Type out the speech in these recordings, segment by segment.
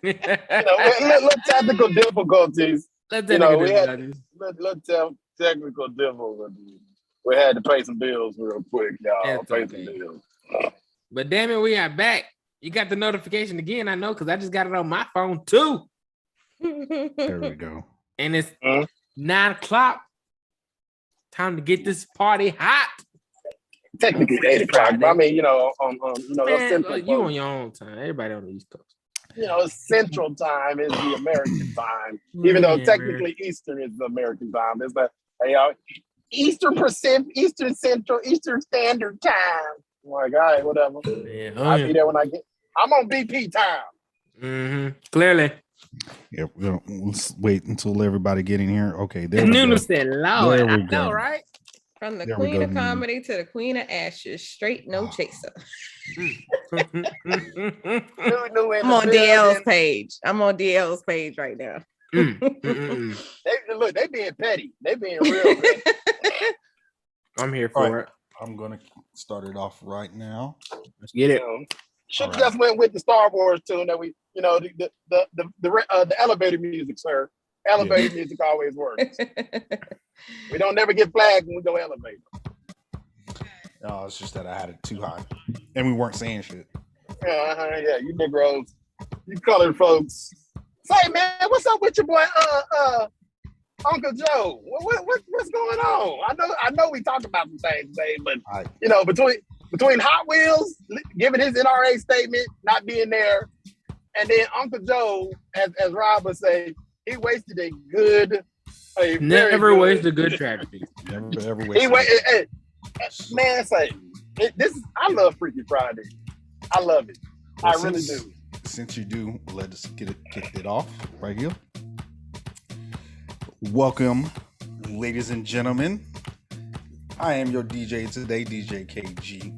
Little technical difficulties. Technical difficulties. We had to pay some bills real quick, y'all. Some bills. But damn it, we are back. You got the notification again, I know, because I just got it on my phone too. There we go. And it's 9 o'clock. Time to get this party hot. Technically 8 o'clock. But I mean, Man, Central you on your own time. Everybody on the East Coast. Central time is the American time. Even though technically Eastern is the American time. It's the Eastern Central, Eastern Standard Time. I'm like, all right, whatever. I'll be there when I get. I'm on BP time. Clearly. Yeah, let's wait until everybody get in here. Okay, there Nunu said, Lord, I know, right? From the queen of comedy to the queen of ashes, straight no chaser. I'm on DL's page. I'm on DL's page right now. They being petty. They being real petty. I'm here for it. I'm gonna start it off right now. Let's get it. Should just went with the Star Wars tune that we, the elevator music, sir. Elevator music always works. We don't never get flagged when we go elevator. No, it's just that I had it too high, and we weren't saying shit. Yeah, you Negroes, you colored folks. Say, man, what's up with your boy, Uncle Joe? What's going on? I know we talked about some things today, but between Hot Wheels giving his NRA statement, not being there, and then Uncle Joe, as Rob would say, he wasted a wasted good tragedy. Never ever wasted. Man, I love Freaky Friday. I love it. I really do. Since you do, let us kick it off right here. Welcome, ladies and gentlemen. I am your DJ today, DJ KG.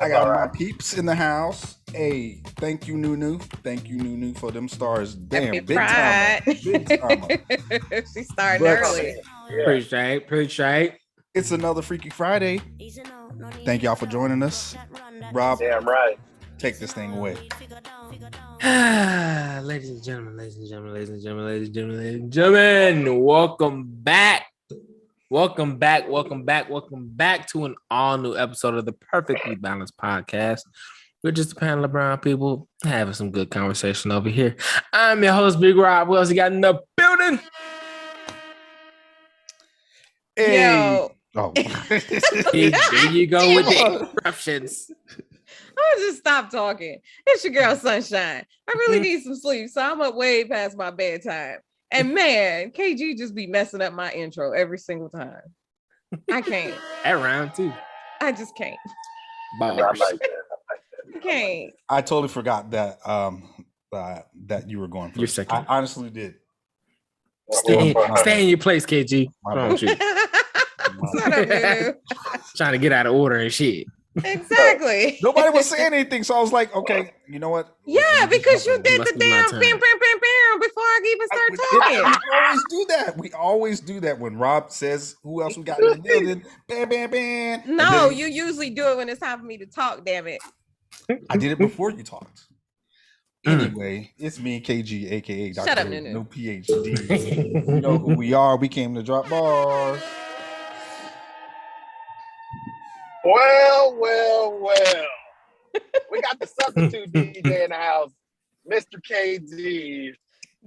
I got my peeps in the house. Hey, thank you, Nunu. Thank you, Nunu, for them stars. Damn, big time. Big time. She started early. Appreciate. It's another Freaky Friday. Thank y'all for joining us. Rob, damn right. Take this thing away. Ladies and gentlemen, welcome back. Welcome back to an all new episode of the Perfectly Balanced Podcast. We're just a panel of brown people having some good conversation over here. I'm your host, Big Rob. Who else you got in the building? Hey. Yo. Oh. There you go with the interruptions. I'll just stop talking. It's your girl Sunshine. I really need some sleep, so I'm up way past my bedtime. And man, KG just be messing up my intro every single time. I can't. At round 2. I just can't. Bars. I like that. I can't. I totally forgot that that you were going first. You're second. I honestly did. Stay in your place, KG. Don't you? Trying to get out of order and shit. Exactly. Nobody was saying anything, so I was like, okay, you know what? Yeah, because you did the damn bam before I even started talking. We always do that when Rob says who else we got in the building. Bam. No, you usually do it when it's time for me to talk, damn it. I did it before you talked. Anyway, it's me, KG, aka Dr. Shut up, Nunu. No PhD. You know who we are. We came to drop bars. Well. We got the substitute DJ in the house, Mr. KG.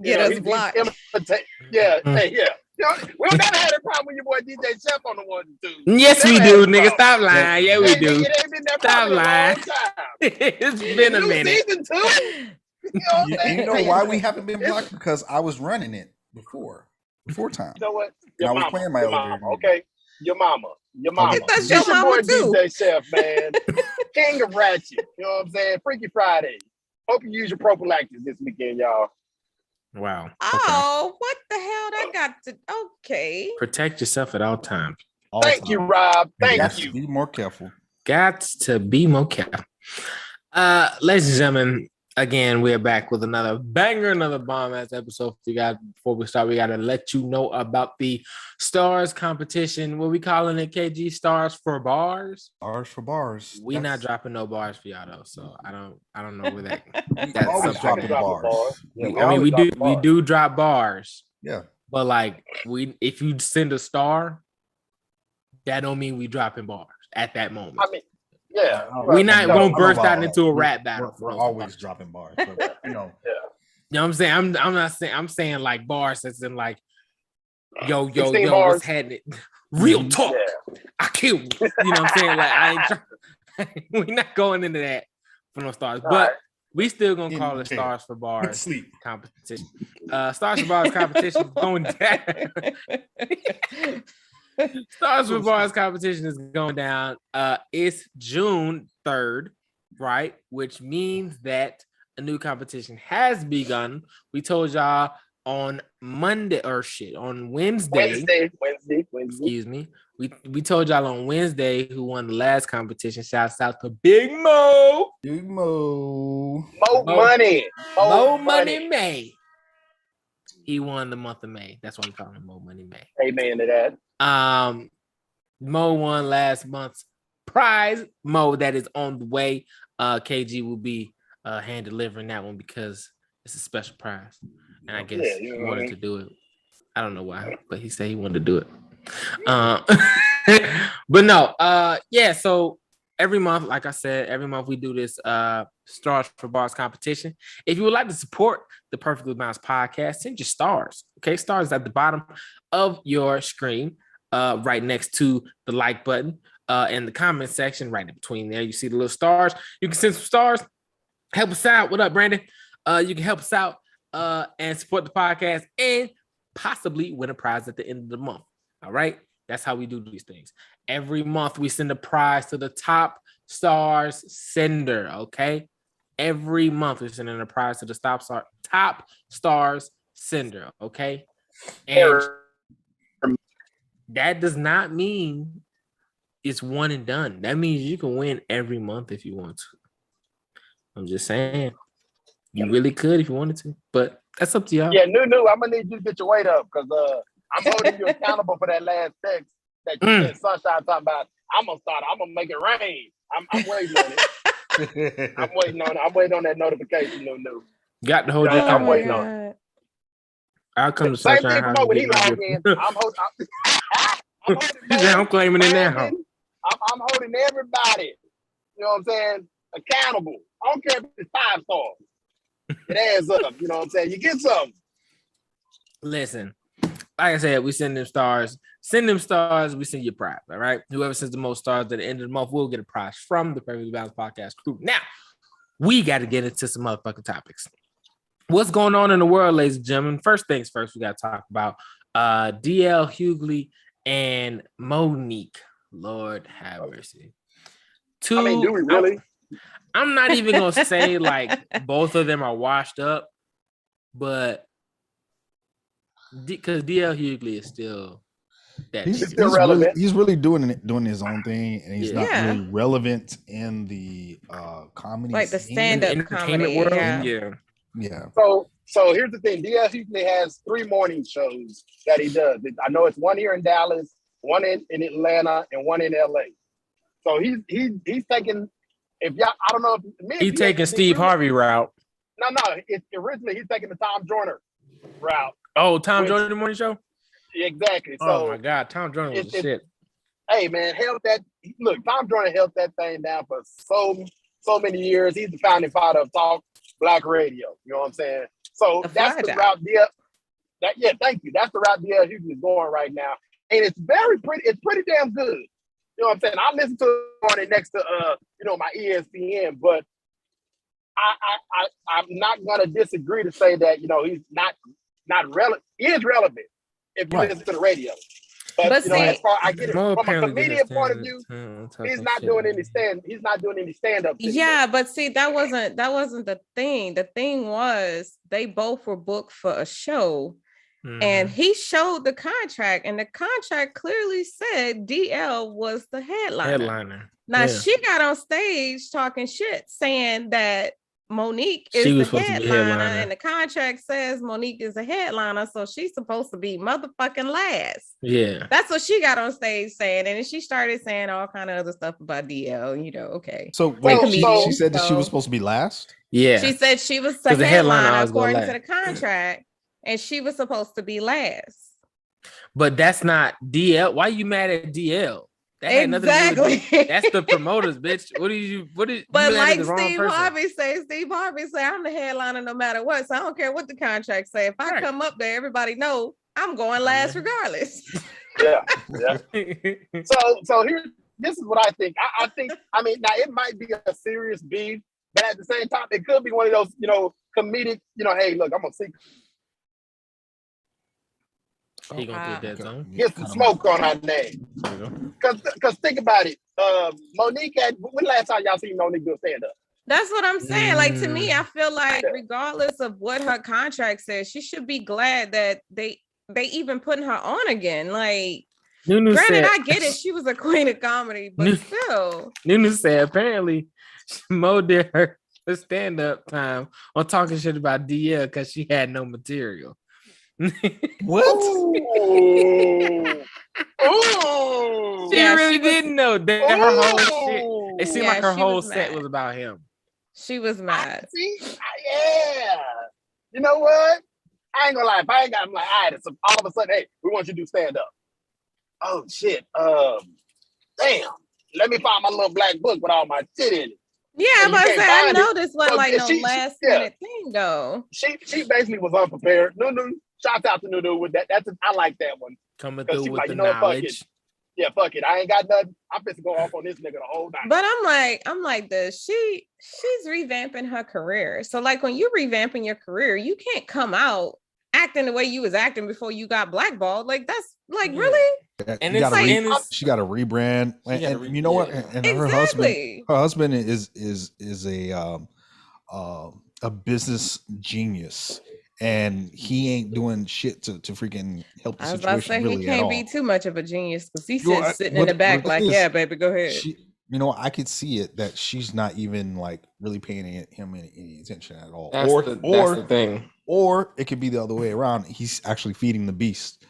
Get us blocked. Hey, yeah. We don't never had a problem with your boy DJ Chef on the 1 and 2. Yes, we do, nigga. Stop lying. Yeah, we do. It ain't been that Stop lying. It's been a minute. Season 2. You know why we haven't been blocked? Because I was running it before time. You know what? I was playing my elevator. Okay. Your mama. That's your mama too. DJ Chef, man. King of Ratchet. You know what I'm saying? Freaky Friday. Hope you use your prophylactics this weekend, y'all. Wow. Oh, what the hell? That got to. Okay. Protect yourself at all times. Thank you, Rob. Thank you. Be more careful. Got to be more careful. Ladies and gentlemen, Again, we're back with another banger, another bomb-ass episode for you guys. Before we start, we got to let you know about the Stars competition. What we calling it, KG? Stars for Bars? Stars for Bars. We not dropping no bars for y'all, though, so I don't know where that... We That's always something. dropping bars. Yeah, I mean, always we do drop bars, Yeah. but like if you send a star, that don't mean we dropping bars at that moment. I mean, yeah. We not gonna burst out about- into a rap battle. We're always dropping bars, but you know. Yeah. You know what I'm saying? I'm not saying, I'm saying like bars as in like, yo, 16 what's bars. happening? Real talk. Yeah. I killed you. You know what I'm saying? Like we're not going into that for no stars, All but right. we still gonna call it Okay. Stars for Bars Sleep. competition. Stars for Bars competition is going down. Stars for Bars competition is going down. It's June 3rd, right? Which means that a new competition has begun. We told y'all on Monday on Wednesday. Wednesday. Excuse me. We told y'all on Wednesday who won the last competition. Shouts out to Big Mo. Big Mo. Mo money. Mo Money May. He won the month of May. That's why we call him Mo Money May. Amen to that. Mo won last month's prize. Mo, that is on the way. KG will be hand delivering that one because it's a special prize. And I guess Yeah, he wanted to do it. I don't know why, but he said he wanted to do it. But no, yeah, so every month, like I said, every month we do this Stars for Bars competition. If you would like to support the Perfectly Balanced podcast, send your stars. Okay, stars at the bottom of your screen, right next to the like button, in the comment section, right in between there. You see the little stars. You can send some stars. Help us out. What up, Brandon? You can help us out and support the podcast and possibly win a prize at the end of the month. All right. That's how we do these things. Every month we send a prize to the top stars sender. Okay. Every month we're sending a prize to the top stars sender. Okay. And that does not mean it's one and done. That means you can win every month if you want to. I'm just saying. You really could if you wanted to, but that's up to y'all. Yeah, new. I'm gonna need you to get your weight up because I'm holding you accountable for that last text that you said Sunshine talking about. I'm gonna make it rain. I'm waiting on it. I'm waiting on it. I'm waiting on that notification, new. Got to hold you I'm accountable. waiting on it. I'll come to Same Sunshine thing House. for Mo when he and get log my in. gift. I'm holding. Yeah, I'm claiming it now. I'm holding everybody. You know what I'm saying? Accountable. I don't care if it's 5 stars. It adds up. You know what I'm saying? You get something. Listen, like I said, we send them stars. Send them stars. We send you a prize. All right. Whoever sends the most stars at the end of the month will get a prize from the Perfectly Balanced Podcast crew. Now, we got to get into some motherfucking topics. What's going on in the world, ladies and gentlemen? First things first, we got to talk about DL Hughley and Monique. Lord have mercy. I mean, do we really? I'm not even gonna say like both of them are washed up, but because DL Hughley is still that. He's still relevant. He's really doing his own thing, and he's not Yeah. really relevant in the comedy, Like the scene. stand-up entertainment comedy, world. yeah. Yeah, So here's the thing. DL Hughley has 3 morning shows that he does. I know it's one here in Dallas, one in Atlanta, and one in LA. So he's taking. If y'all, I don't know if He's taking Steve Harvey route. No, it's originally he's taking the Tom Joyner route. Oh, Tom Which- Jordan morning show. Exactly. So Oh my God, Tom Jordan was the shit. hey man, Tom Joyner held that thing down for so many years. He's the founding father of Talk Black Radio. You know what I'm saying? So The that's the Fly route DL. Thank you. That's the route DL Hughley is going right now. And it's pretty damn good. You know what I'm saying? I listen to it on it next to my ESPN, but I'm not gonna disagree to say that he's not relevant. He is relevant if you Right. listen to the radio. But, But see- as far I get it Mo from a apparently comedian didn't point of stand- view, talking he's not shit. doing any stand-up. Yeah, but see, that wasn't the thing. The thing was they both were booked for a show, and Mhm. he showed the contract, and the contract clearly said DL was the headliner. headliner. Now Yeah. she got on stage talking shit, saying that Monique She is was the supposed to be headliner, headliner. and the contract says Monique is a headliner, so she's supposed to be motherfucking last. Yeah. That's what she got on stage saying, and then she started saying all kind of other stuff about DL. Okay. So Like wait, comedians, she said that she was so- supposed to be last. Yeah. She said she was the 'Cause the headliner headliner always go according to last. the contract, and she was supposed to be last. But that's not DL. Why you mad at DL? That had nothing to do with Exactly. That's the promoters, bitch. What did you But you mad at like the wrong Steve person. Harvey say, I'm the headliner no matter what. So I don't care what the contract say. If I Right. come up there, everybody know I'm going last regardless. Yeah. So here, this is what I think. I mean, now it might be a serious beef, but at the same time, it could be one of those, comedic, hey, look, I'm gonna see, He gonna do a dead zone. get some smoke on our name. There you go. Cause think about it. Monique when last time y'all seen Monique do a stand up? That's what I'm saying. Like to me, I feel like regardless of what her contract says, she should be glad that they even putting her on again. Like, Nunu granted, said, I get it. She was a queen of comedy, but still. Nunu said apparently Mo did her stand-up time on talking shit about DL because she had no material. What? Ooh. Ooh. She Yeah, really she was- didn't know that her whole shit. It seemed Yeah, like her she whole was set mad. was about him. She was mad. Yeah. You know what? I ain't gonna lie. If I ain't got, I'm like, all right, so all of a sudden, hey, we want you to do stand up. Oh shit. Damn. Let me find my little black book with all my shit in it. Yeah, And you but I can't said I find know it. this wasn't So like no she- last yeah. minute thing though. She basically was unprepared. Nunu, shout out to Nunu with that. I like that one. Coming 'Cause through she with like, the you know what, fuck knowledge. Yeah, fuck it. I ain't got nothing. I'm supposed to go off on this nigga the whole night. But I'm like this. She's revamping her career. So like when you revamping your career, you can't come out acting the way you was acting before you got blackballed. Like that's like Yeah. really And You it's gotta like, re- and it's, she got to rebrand, She gotta and you know what? yeah. And her husband, exactly. is a business genius, and he ain't doing shit to freaking help the I was about to situation say really he at can't all. be too much of a genius because he's You know, sitting in the back what like, is- yeah, baby, go ahead. She, I could see it that she's not even like really paying him any attention at all. that's the thing. Or it could be the other way around. He's actually feeding the beast.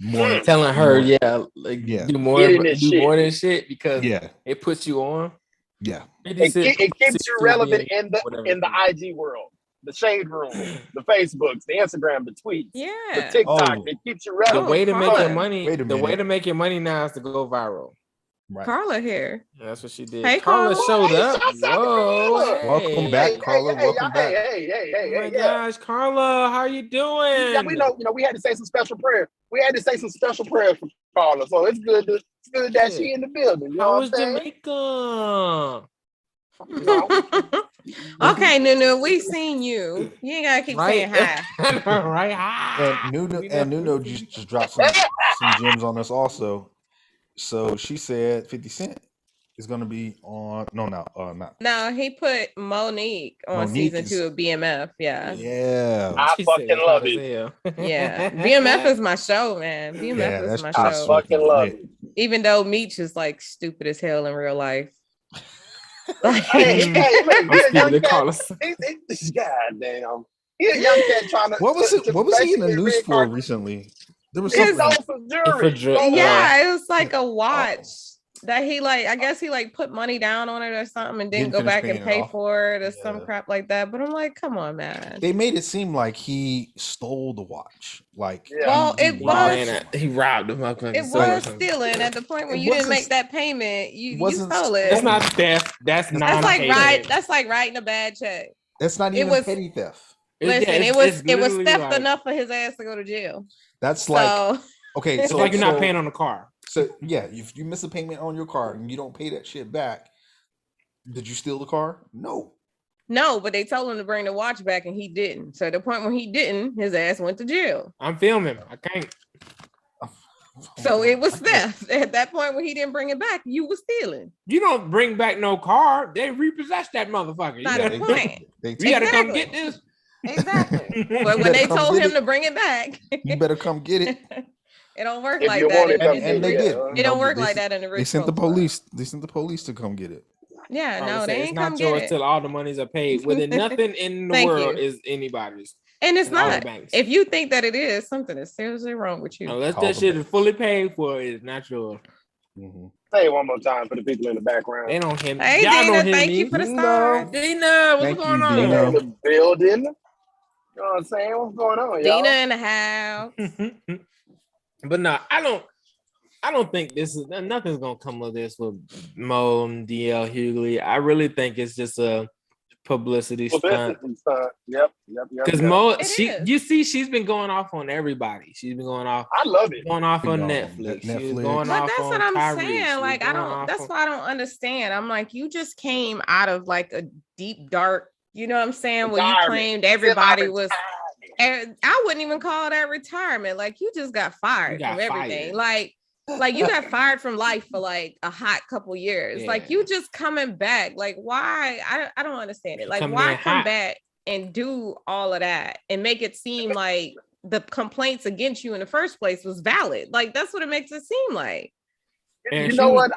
More Telling her, more- yeah, like Yeah. do more, Get in this shit. than shit because yeah, it puts you on. yeah. It keeps you relevant in whatever. the IG world, the shade room, the Facebooks, the Instagram, the tweets, the Yeah. TikTok. Oh. It keeps you The relevant. way to make Carla. your money, Wait a the way minute. to make your money now is to go viral. Right. Carla here. Yeah, that's what she did. Hey, Carla Carla. showed Hey, up. shouts out to Whoa, Carla. Welcome back, Carla. Welcome back. Hey, Oh my yeah. gosh, Carla, how you doing? Yeah, we know, we had to say some special prayer. We had to say some special prayers for Carla. So it's good that she in the building. You know How what was I'm saying? Jamaica? Okay, Nunu, we seen you. You ain't gotta keep saying hi. Right. Hi. And Nuno just dropped some gems on us also. So she said 50 Cent is gonna be on not No, he put Monique on Monique season 2 of BMF. Yeah. yeah. I She fucking said love hot as it. hell. Yeah. BMF is my show, man. BMF Yeah, is that's my true. I show. fucking love it. Even though Meech is like stupid as hell in real life. Hey, look, I'm he a stupid. young They cat. call us. God damn. He a young cat trying to. What was it? What was he in the basically news for reincarnate- recently? There was He something. stole some jewelry. For dr- Stole- Yeah, it was like a watch that he like, I guess he like put money down on it or something and didn't Didn't go finish back and paying it pay off. for it or some Yeah. crap like that. But I'm like, come on, man. They made it seem like he stole the watch. Like Yeah. Well, it He was- ran it. He robbed the motherfucker. It was stealing at the point when It you didn't wasn't- make that payment. You wasn't stole it. That's not theft. That's not. That's like writing a bad check. that's not It even was- petty theft. Listen, it was theft enough for his ass to go to jail. That's like So okay. It's So like you're not so- paying on the car. So yeah, if you miss a payment on your car and you don't pay that shit back, did you steal the car? No. no, but they told him to bring the watch back and he didn't. So at the point when he didn't, his ass went to jail. I'm filming. I can't. So it was theft. At that point when he didn't bring it back, you was stealing. You don't bring back no car. They repossess that motherfucker. You Not gotta, the point. They you gotta come Exactly. get this. Exactly. But better when they come told get him it. to bring it back, you better come get it. it don't work If like you that. want it, in- come And, get and they it. did. Yeah. It don't No, work they like sent- that in the They rich sent the folks' world. police. They sent the police to come get it. Yeah, I no, would they say it's ain't come not get yours it. till all the monies are paid. Well, then nothing in the Thank world you. is anybody's. And it's in all the not. banks. If you think that it is, something is seriously wrong with you. Unless Call that the shit is banks. fully paid for, it's not yours. Mhm. Say it one more time for the people in the background. They don't hear me. Hey, Y'all Dina, don't hear thank me. you for the No. stars. Dina, what's Thank going you, on? Dina. Dina in the building. You know what I'm saying? What's going on, y'all? Dina in the house. But no, I don't think this is nothing's gonna come of this with Mo and DL Hughley. I really think it's just a publicity stunt. Publicity stunt. Yep. Because Mo, It is. you see, she's been going off on everybody. She's been going off I love it. on Been on Netflix. She was Netflix. going But off that's on what I'm Tyrese. She saying. was Like, I going don't, off that's on- why I don't understand. I'm like, you just came out of like a deep, dark, you know what I'm saying? Where you Retirement. claimed everybody Semi-retirement. was, and I wouldn't even call that retirement. Like, you just got fired You got from everything. fired. Like you got fired from life for like a hot couple years. Like, Yeah. you just coming back. Like, why? I don't understand it. Like, Coming why in come hot. back and do all of that and make it seem like the complaints against you in the first place was valid? Like, that's what it makes it seem like. And You she know was-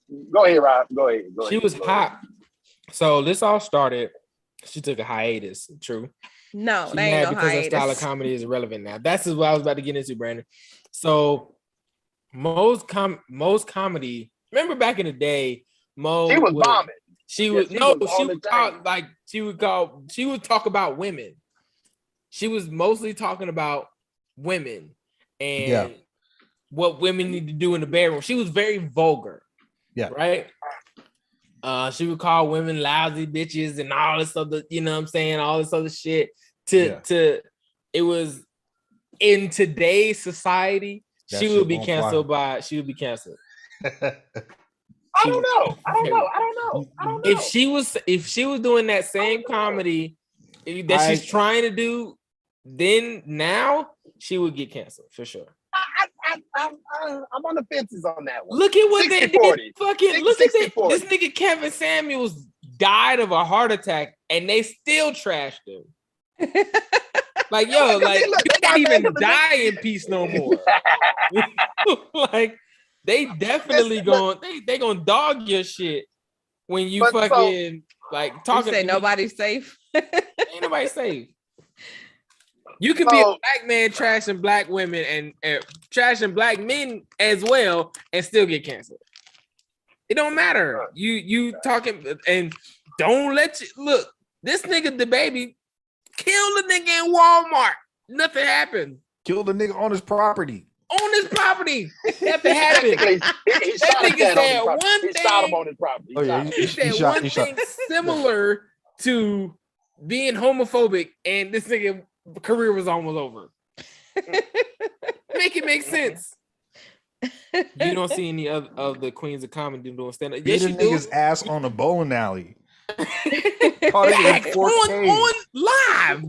what? Go ahead, Rob. Go ahead. She was hot. So this all started. She took a hiatus. True. No, She's they mad ain't no because her style of hiatus. comedy is irrelevant now. That's what I was about to get into, Brandon. So Mo's comedy. Remember back in the day, Mo She was would- bombing. She Yeah, was she no, was she on the would talk chain. like she would talk about women. She was mostly talking about women and Yeah. what women need to do in the bedroom. She was very vulgar. Yeah. Right. She would call women lousy bitches and all this other, you know what I'm saying, all this other shit. To it was in today's society, That she shit would be won't canceled fly. she would be canceled. I don't know. If she was doing that same comedy that she's trying to do, then now she would get canceled for sure. I'm on the fences on that one. Look at what they 60-40. did. Fucking look at that. 60-40. This nigga Kevin Samuels died of a heart attack, and they still trashed him. Like, yo, like you can't even die in peace no more. Like, they definitely they gonna dog your shit when you But fucking like You talking. say nobody's safe. Ain't nobody safe. You could be a black man trashing black women and trashing black men as well and still get canceled. It don't matter. You talking and don't let you look. This nigga the baby killed a nigga in Walmart. Nothing happened Killed the nigga on his property. on his property. Nothing happened. He That shot his nigga dad on said his property. one He shot him thing. on his property. Oh, yeah, He said shot- one he shot. thing similar to being homophobic, and this nigga career was almost over. Make it make sense. You don't see any of the queens of comedy doing stand up. Yes, Beat a you do. nigga's ass on a bowling alley. Caught Like, it in 4K. on live,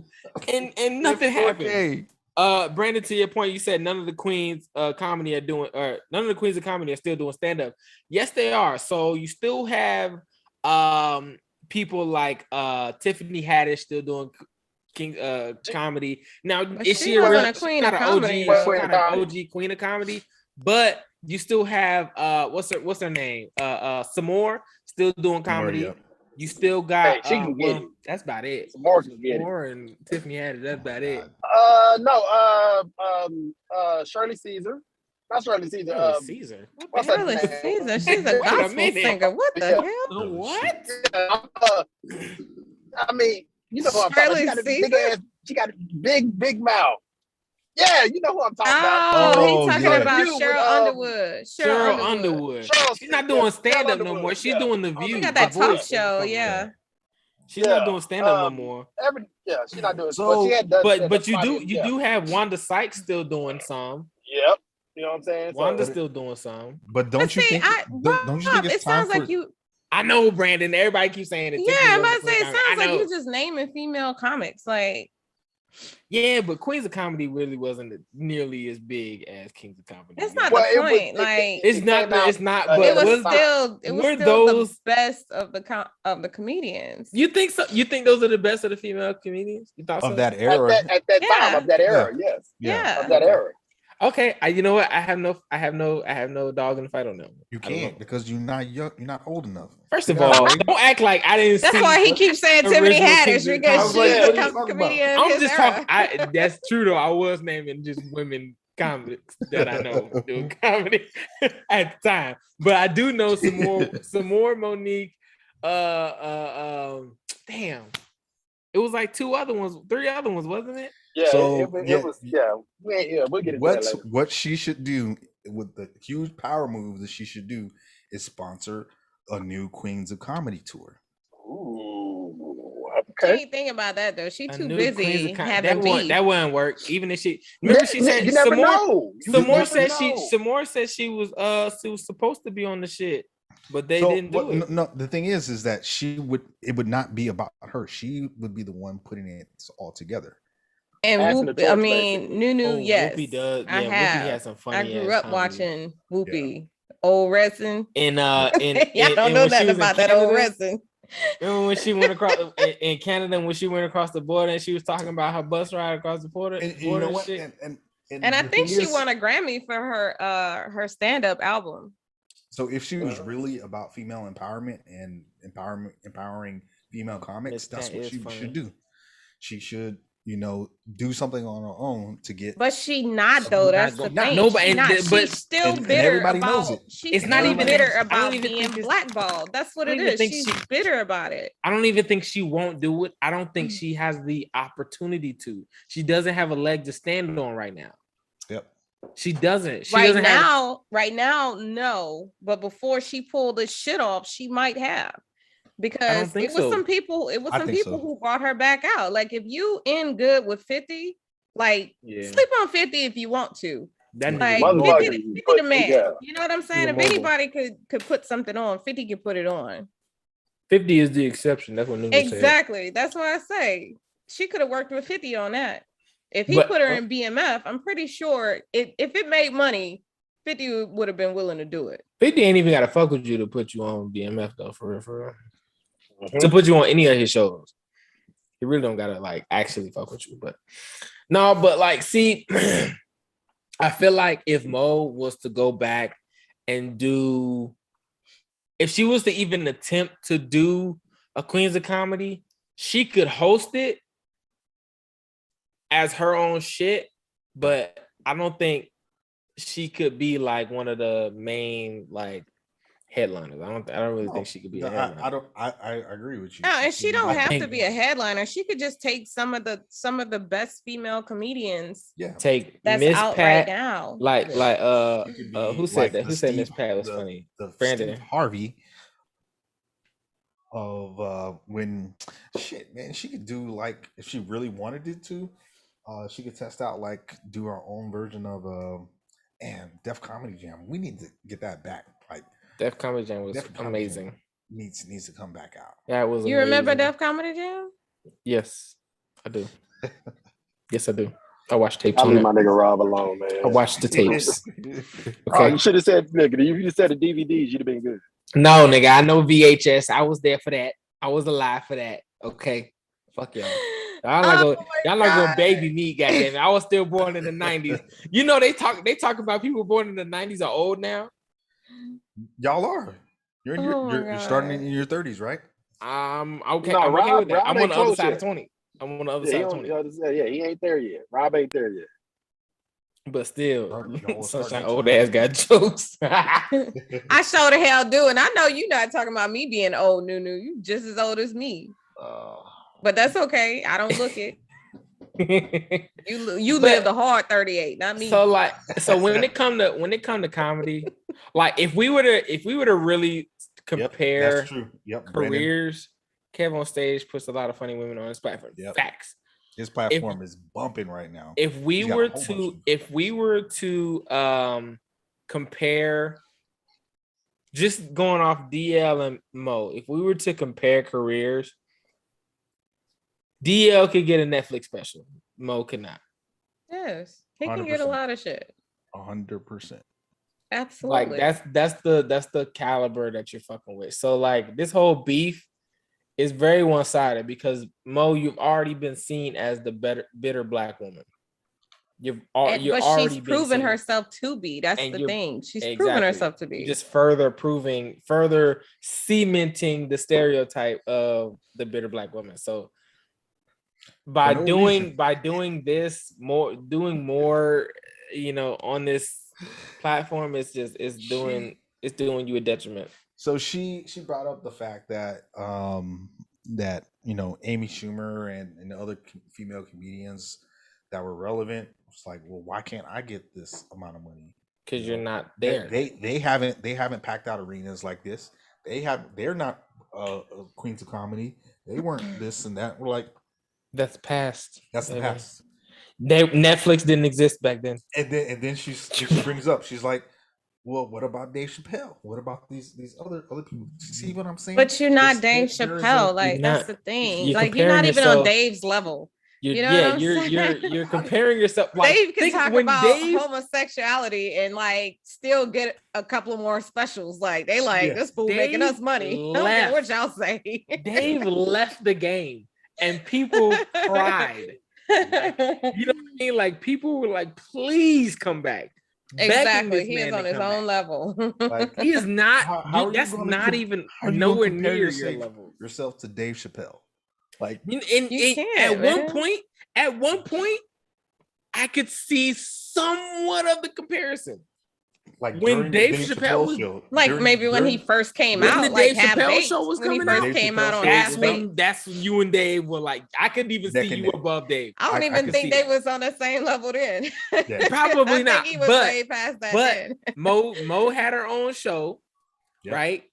and nothing happened. 4K. Brandon, to your point, you said none of the queens comedy are doing, or none of the queens of comedy are still doing stand up. Yes, they are. So you still have people like Tiffany Haddish still doing comedy. Now, But is she she a wasn't real a queen not of an comedy, OG? though. She's Queen not of an comedy. OG queen of comedy, but you still have what's her name? Samore still doing comedy. yeah. You still got Hey, she can get it. that's about it. Some more can get it. Samore and Tiffany Haddish, that's about it. Shirley Caesar. Not Shirley Caesar. Oh, Caesar. What's What her Shirley name? Caesar, she's a Wait a gospel minute. singer. What the Yeah. hell? the what? I mean, you know who I'm talking about. She got a Shirley big Caesar? ass. She got a big mouth. Yeah, you know who I'm talking Oh, about. Oh, he's talking yeah. about You with, Cheryl Underwood. Cheryl Underwood. Cheryl- She's not doing yeah, stand up Cheryl no more. Underwood, She's yeah. doing the Oh, view. She got The that talk Voice. show, yeah. She's not doing stand up no more. She's not doing. So- but she had done. But you stand-up do comedy, have Wanda Sykes still doing some. Yep. You know what I'm saying? So- Wanda's still doing some. But don't But you see, think? Don't you Rob, think it it's time sounds for? like you. I know, Brandon. Everybody keeps saying it. Yeah, I'm about to say it I sounds like know. you just naming female comics. Like, Yeah, but Queens of Comedy really wasn't nearly as big as Kings of Comedy. it's not Well, the it was- point. it- like, It's not. came out, It's not. uh, But it was was still were the those- best of the comedians. you think so? You think those are the best of the female comedians? You thought so? Of that era. at that Yeah. time of that era. Yes. yeah. Of that era. Okay, you know what? I have no dog in the fight on them. You I don't know. can't because you're not young. You're not old enough. First of You gotta all, wait. don't act like I didn't That's see. why he keeps saying Tiffany original Haddish Kings of because I was she's like, Comedy. what a are you talking comedian of I'm his just era. talking. That's true though. I was naming just women comics that I know doing comedy at the time, but I do know some more Monique. Damn, it was like three other ones, wasn't it? Yeah, So, it yeah, was. Yeah, we'll get into that later. What she should do with the huge power move that she should do is sponsor a new Queens of Comedy tour. Ooh, She okay. ain't thinking about that though. She A too new busy having that beef. wouldn't work. Even if she remember, she said you never some more. know. Some more never said know. some more said she was supposed to be on the shit, but they didn't do it. No, the thing is that it would not be about her. She would be the one putting it all together. And Passing the Whoop, I torch, mean, basically. Nunu, yes. Whoopi does. I Yeah, have. Whoopi has some funny. I grew up comedy. watching Whoopi, old resin. And Y'all don't know nothing about that old resin. Remember when she went across in Canada when she went across the border and she was talking about her bus ride across the border? And you know what? Shit? And I think she won a Grammy for her stand-up album. So if she was really about female empowerment and empowering female comics, that's what she should do. She should, do something on her own to get. But she not though. That's the thing. She's still bitter about. She's not even bitter about being blackballed. That's what it is. She's bitter about it. I don't even think she won't do it. I don't think she has the opportunity to. She doesn't have a leg to stand on right now. Yep. She doesn't. She right doesn't now, no. But before she pulled this shit off, she might have. Because it was some people who brought her back out. Like if you in good with 50, like sleep on 50 if you want to. Like 50 the man. Yeah. You know what I'm saying? If anybody could put something on, 50 can put it on. 50 is the exception. That's what Nunu exactly said. That's why I say she could have worked with 50 on that. If he put her in BMF, I'm pretty sure if it made money, 50 would have been willing to do it. 50 ain't even got to fuck with you to put you on BMF though, for real. To put you on any of his shows. He really don't gotta like actually fuck with you. But no, but like, see, I feel like if Mo was to go back and do, if she was to even attempt to do a Queens of Comedy, she could host it as her own shit, but I don't think she could be like one of the main like headliners. I don't really think she could be a headliner. I agree with you. No, and she don't have to be a headliner. She could just take some of the best female comedians. Yeah. Take that's Miss out Pat, right now. Who said that? Who said Miss Pat was funny? Brandon Harvey of when shit, man, she could do like if she really wanted it to, she could test out like do her own version of Def Comedy Jam. We need to get that back. Like Def Comedy Jam was amazing. Needs to come back out. Yeah, it was. You amazing. Remember Def Comedy Jam? Yes, I do. Yes, I do. I watched tapes. I leave my nigga Rob alone, man. I watched the tapes. Okay. Oh, you should have said, nigga. If you said the DVDs, you'd have been good. No, nigga. I know VHS. I was there for that. I was alive for that. Okay. Fuck y'all. Y'all not gonna baby me, goddamn it. I was still born in the 90s. You know they talk about people born in the 90s are old now. Y'all are. You're starting in your 30s, right? Okay. No, I'm okay with that. Rob I'm on the other side yet. of 20. I'm on the other side of 20. Yeah, he ain't there yet. Rob ain't there yet. But still, Sunshine old ass got jokes. I sure the hell do, and I know you're not talking about me being old, Nunu. You just as old as me. But that's okay. I don't look it. You lived a hard 38, not me. So when it come to comedy, like if we were to really compare that's true. careers, Kev on Stage puts a lot of funny women on his platform. Facts. His platform is bumping right now. If we were to compare, just going off DL and Mo, if we were to compare careers, DL could get a Netflix special. Mo could not. Yes, he can get a lot of shit. 100%. Absolutely. Like that's the caliber that you're fucking with. So like this whole beef is very one-sided because Mo, you've already been seen as the bitter black woman. You're But already she's being proven seen. herself to be. That's And the you're- thing. She's proven Exactly. herself to be. Just further cementing the stereotype of the bitter black woman. So by For no doing reason. doing more, on this platform, it's doing you a detriment. So she brought up the fact that that Amy Schumer and the other female comedians that were relevant. It's like, well, why can't I get this amount of money? Because you're not They, there. they haven't packed out arenas like this. They're not queens of comedy. They weren't this and that. We're like, That's past. that's the past. Netflix didn't exist back then. And then she brings up, she's like, well, what about Dave Chappelle? What about these other people? See what I'm saying? But you're not There's- Dave there's Chappelle. a- Like, You're that's not- the thing. you're Like, you're not comparing even on yourself- Dave's level. You know what I'm saying? You're comparing yourself. Like, Dave can think talk when about Dave- homosexuality and like still get a couple of more specials. Like they like Yeah. this fool Dave making us money. I don't care what left. y'all say. Dave left the game and people cried. You know what I mean? Like, people were like, please come back. Begging Exactly. this He man is to on his come own back. level. Like, He is not. How are you That's gonna not com- even how are you gonna nowhere compare near your level. yourself to Dave Chappelle. Like, And You can't, at man. one point, I could see somewhat of the comparison. when When during the Dave Chappelle was- show, Like during- maybe when he during- first came when out, the like Dave Half Chappelle Baked, show was when he coming first out, Dave came Chappelle out on show Half was Baked. that's when you and Dave were like, I couldn't even Neck see and you neck. above Dave. I don't I even could think see they that. was on the same level then. Yeah. Probably I not, think he was but- way past that but- then. Mo had her own show, Yep. right?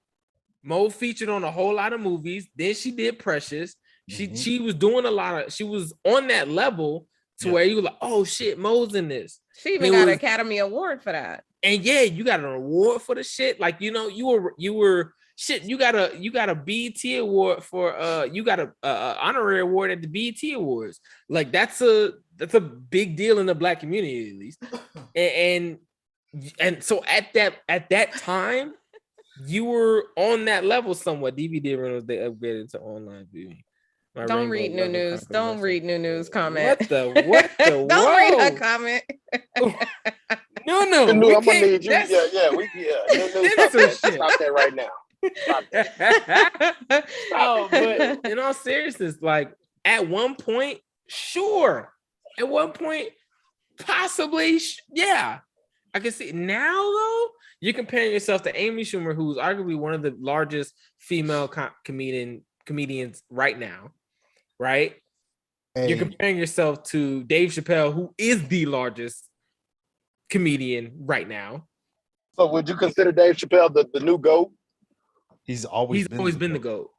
Mo featured on a whole lot of movies. Then she did Precious. Mhm. She was doing a lot of. She was on that level to Yeah. where you were like, oh shit, Mo's in this. She even It got an was- Academy Award for that. And yeah, you got an award for the shit. Like, you were shit. You got a BET award for you got a honorary award at the BET Awards. Like, that's a big deal in the black community, at least. And so at that time, you were on that level somewhat. DVD rentals, they upgraded to online viewing. My Don't Rainbow read new Level news. Don't confirmation. read new news comment. What the Don't read whoa? her comment. No, I'm we gonna can't. need you. That's- Stop some that. shit. Stop that right now. Stop that. Oh, but in all seriousness, like, at one point, sure. At one point, possibly, yeah. I can see. Now, though, you're comparing yourself to Amy Schumer, who's arguably one of the largest female comedians right now, right? Hey, You're comparing yourself to Dave Chappelle, who is the largest comedian right now. So would you consider Dave Chappelle the new GOAT? he's always been the GOAT.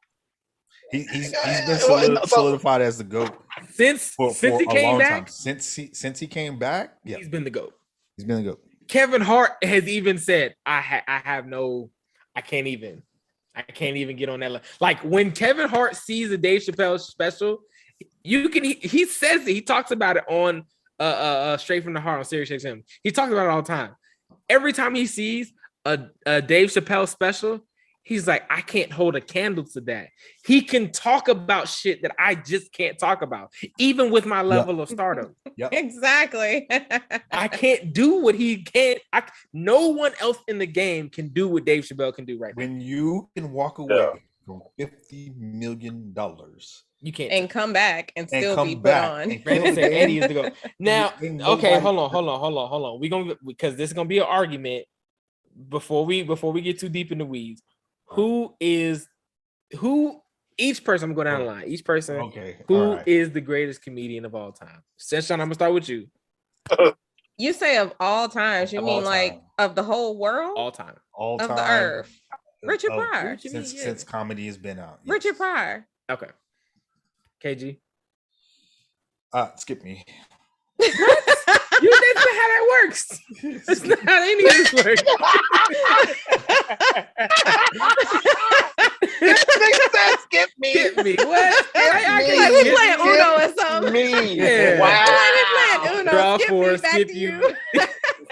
He's been Well, solidified as the GOAT Since for he a came long back, time. Since he came back, yeah, he's been the GOAT. he's been the GOAT. Kevin Hart has even said, I can't even get on that level. Like, when Kevin Hart sees a Dave Chappelle special, he says it, he talks about it on Straight from the Heart on Sirius XM. He talks about it all the time. Every time he sees a Dave Chappelle special, he's like, I can't hold a candle to that. He can talk about shit that I just can't talk about, even with my level of stardom. Exactly. I can't do what he can't. No one else in the game can do what Dave Chappelle can do right now. When you can walk away from $50 million You can't. And come back and still come be put back on. and Brandon said Eddie is the go. Now, Ain't okay, nobody- hold on. We gonna, because this is gonna be an argument before we get too deep in the weeds. Who each person? I'm going down the line. Each person. Okay. Who all is right. the greatest comedian of all time? Sunshine, I'm gonna start with you. You say of all times, you Of mean all like time. of the whole world? All time. All of time the earth. Richard of- Pryor. What you mean, yeah. Since comedy has been out. yes. Richard Pryor. Okay. KG. Skip me. You that's not how that works. That's not how any of this works. Nigga said skip me. Skip me. What? Like we playing Uno or something. Me. Yeah. Wow. Like we playing Uno. Draw Skip four, me, back skip to you.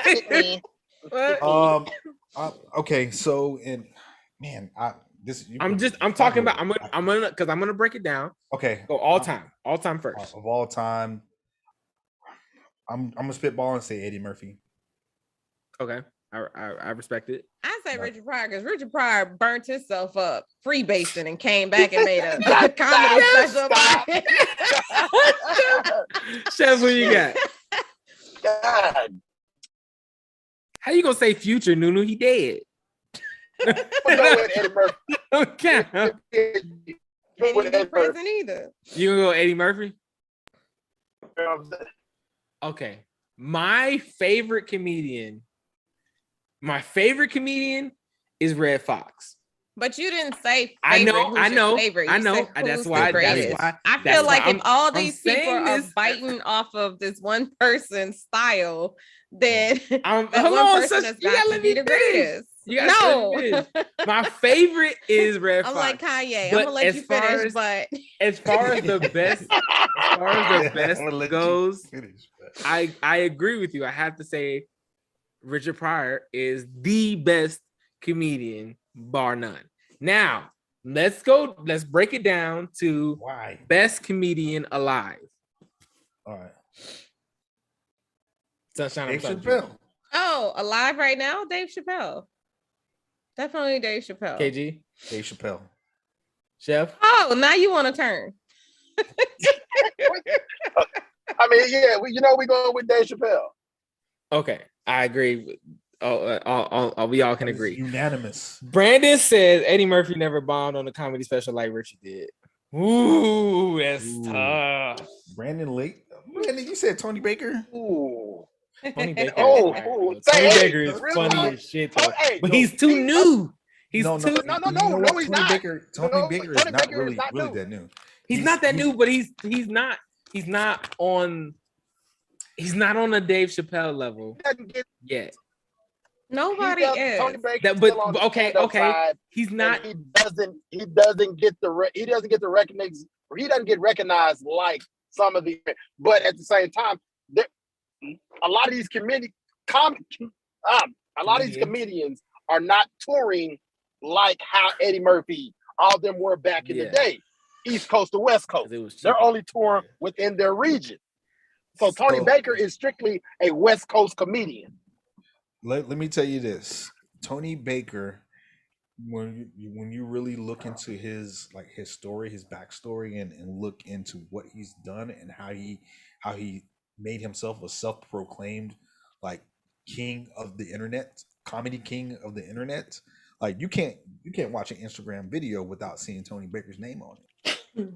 Skip me. What? Okay. So I'm talking about. I'm gonna break it down. Okay. Go all time first. Of all time, I'm gonna spitball and say Eddie Murphy. Okay, I respect it. I say Right. Richard Pryor because Richard Pryor burnt himself up freebasing and came back and made a Stop, comedy special stop. about it. Chef, what you got? God, How you gonna say Future, Nunu? He dead. I'm gonna go with Eddie Murphy. Okay. Go Ain't with even Eddie Murphy. prison either. You gonna go Eddie Murphy? You know what I'm saying? Okay. My favorite comedian is Red Fox. But you didn't say favorite. I know, Who's I your know, favorite? I You know. said And that's who's why. the That's greatest. why. I that's feel why like if all I'm these people saying are this- biting off of this one person's style, then I'm, that hold one on, person sis, has you got gotta to let be me the finish. greatest. You gotta No, let me finish. My favorite is Red I'm Fox. like Kanye. But I'm gonna let as you far finish, as- but As far as the best I'm gonna let you goes, finish, but- I agree with you. I have to say Richard Pryor is the best comedian, bar none. Now, let's break it down to Why? best comedian alive. All right. Sunshine, I'm Dave sorry. Chappelle. oh, alive right now, Dave Chappelle. Definitely Dave Chappelle. KG, Dave Chappelle. Chef. Oh, now you want to turn. I mean, yeah, we going with Dave Chappelle. Okay, I agree. We all can agree. Unanimous. Brandon says Eddie Murphy never bombed on a comedy special like Richard did. Ooh, that's Ooh. tough. Brandon Lake. Brandon, you said Tony Baker. Ooh. Tony Baker. Oh, is ooh, fire, say, Tony hey, Baker is real funny talk. as shit, Oh, though. hey, But no, he's too new. He's no, too. No, you know what? he's Tony not. Baker. Tony No, Baker is Tony not Baker is really not really new. that new. He's not that new, but he's not. He's not on. He's not on a Dave Chappelle level He doesn't get, yet. Nobody he does, is. Tony Baker That, still on but the okay, stand-up okay. side, He's and not. he doesn't get the recognition. He doesn't get recognized like some of the. But at the same time, a lot of these comedians are not touring like how Eddie Murphy, all of them were back in the Yeah. day, East Coast to West Coast. It was They're cheaper. only touring within their region. So Tony Baker is strictly a West Coast comedian. Let me tell you this. Tony Baker, when you really look into his story, his backstory, and look into what he's done and how he made himself a self-proclaimed like king of the internet, comedy king of the internet. Like you can't watch an Instagram video without seeing Tony Baker's name on it.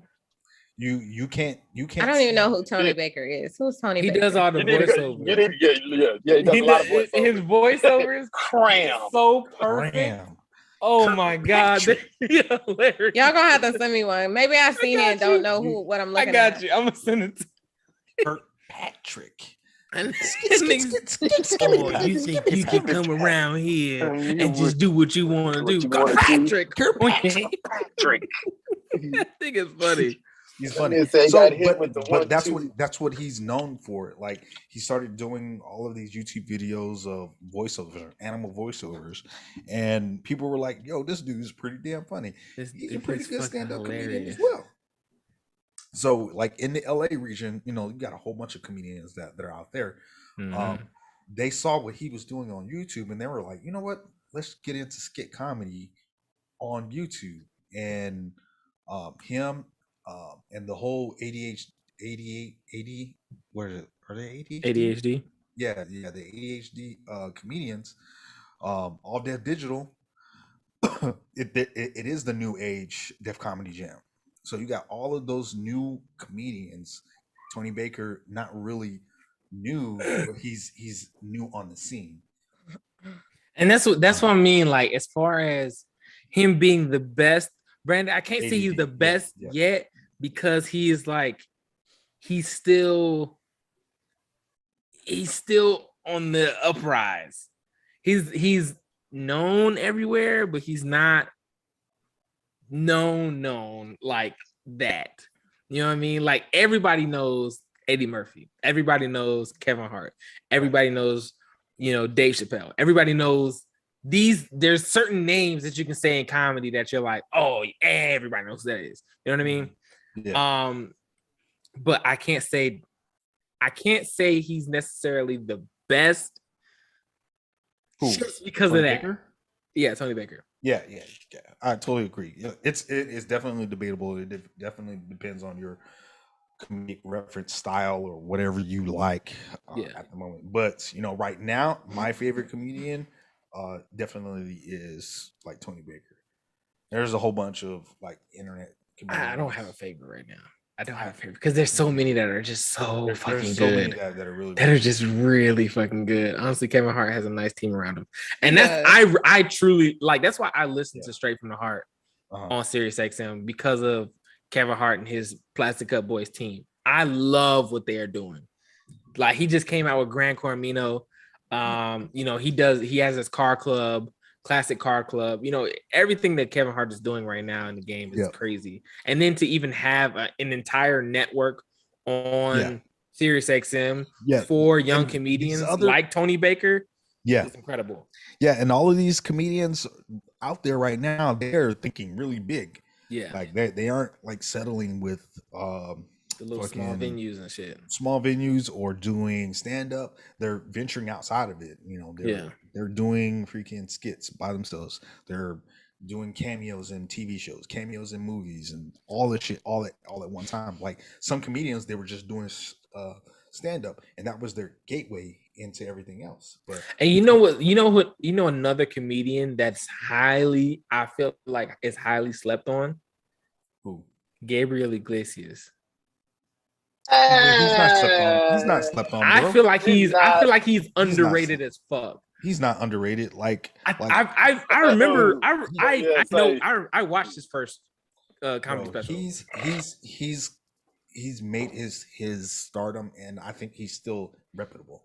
You can't. I don't even know who Tony Baker is. Who's Tony He Baker? does all the You need to go- voiceovers. you need to- yeah, he does a lot of voiceovers. His voiceover is Cram. so perfect. Cram. Oh my god, hilarious. Y'all gonna have to send me one. Maybe I've seen it and got don't you. know what I'm I looking got at. you. I'm gonna send it. Kirkpatrick. And oh, you think you can come around here and just do what you want to do? Kirkpatrick. Patrick. I think it's funny. He's funny. They say he So, got hit with the but that's 1-2. that's what he's known for. Like he started doing all of these YouTube videos of voiceovers, animal voiceovers, and people were like, "Yo, this dude is pretty damn funny. He's a pretty good stand-up comedian as well." So, like in the LA region, you got a whole bunch of comedians that are out there. They saw what he was doing on YouTube, and they were like, "You know what? Let's get into skit comedy on YouTube." And him. And the whole ADHD, where are they ADHD? ADHD. Yeah, the ADHD comedians, All Deaf Digital. it is the new age Def Comedy Jam. So you got all of those new comedians. Tony Baker, not really new, but he's new on the scene. And that's what I mean. Like as far as him being the best, Brandon, I can't say he's the best yet because he is like he's still on the uprise. He's known everywhere, but he's not known like that. You know what I mean? Like everybody knows Eddie Murphy. Everybody knows Kevin Hart. Everybody knows, Dave Chappelle. Everybody knows there's certain names that you can say in comedy that you're like, oh, everybody knows who that is. You know what I mean? Yeah. But I can't say I can't say he's necessarily the best Who? just because Tony of that. Baker? Yeah, Tony Baker. Yeah. I totally agree. Yeah, it is definitely debatable. It definitely depends on your comedic reference style or whatever you like at the moment. But right now, my favorite comedian definitely is like Tony Baker. There's a whole bunch of like internet comedians. I don't have a favorite right now. I don't have a favorite because there's so many that are just so fucking there's so good. many that are really That are just really fucking good. Honestly, Kevin Hart has a nice team around him, and He that's I truly like. That's why I listen to Straight from the Heart on Sirius XM because of Kevin Hart and his Plastic Cup Boys team. I love what they are doing. Like he just came out with Gran Cormino. He has his car club, classic car club. Everything that Kevin Hart is doing right now in the game is crazy. And then to even have an entire network on Sirius XM for young comedians like Tony Baker, it's incredible. Yeah, and all of these comedians out there right now, they're thinking really big. Yeah, like they aren't like settling with the little small venues and shit. Small venues or doing stand up. They're venturing outside of it. They're doing freaking skits by themselves. They're doing cameos in TV shows, cameos in movies, and all this shit all at one time. Like some comedians, they were just doing stand up, and that was their gateway into everything else. But another comedian that's I feel like is highly slept on. Who? Gabriel Iglesias. He's not slept on. Bro. I feel like he's underrated as fuck. He's not underrated. I remember. I watched his first comedy special. He's made his stardom, and I think he's still reputable.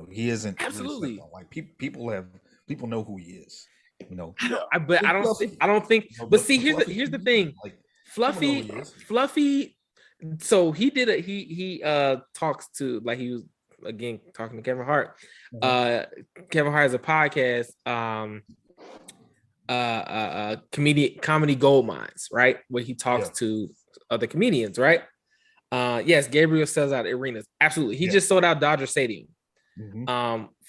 He isn't absolutely really like people know who he is. I don't think. But see, here's the thing. Like Fluffy. So he did he talks to, like, he was again talking to Kevin Hart. Kevin Hart has a podcast, comedy gold mines, right, where he talks to other comedians, right? Yes, Gabriel sells out arenas, absolutely. He just sold out Dodger Stadium,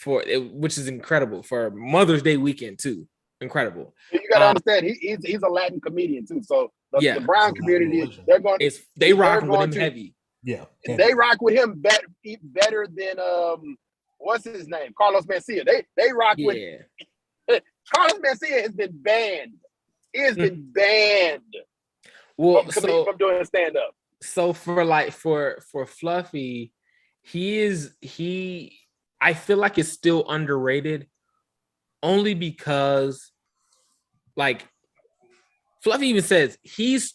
which is incredible for Mother's Day weekend too. Incredible. You gotta understand, he's a Latin comedian too. So the brown community, they rock with him heavy. Yeah, they rock with him better than what's his name, Carlos Mencia. They rock with Carlos Mencia has been banned. He has been banned. Well, from doing stand up. So for Fluffy, I feel like it's still underrated, only because, like, Fluffy even says he's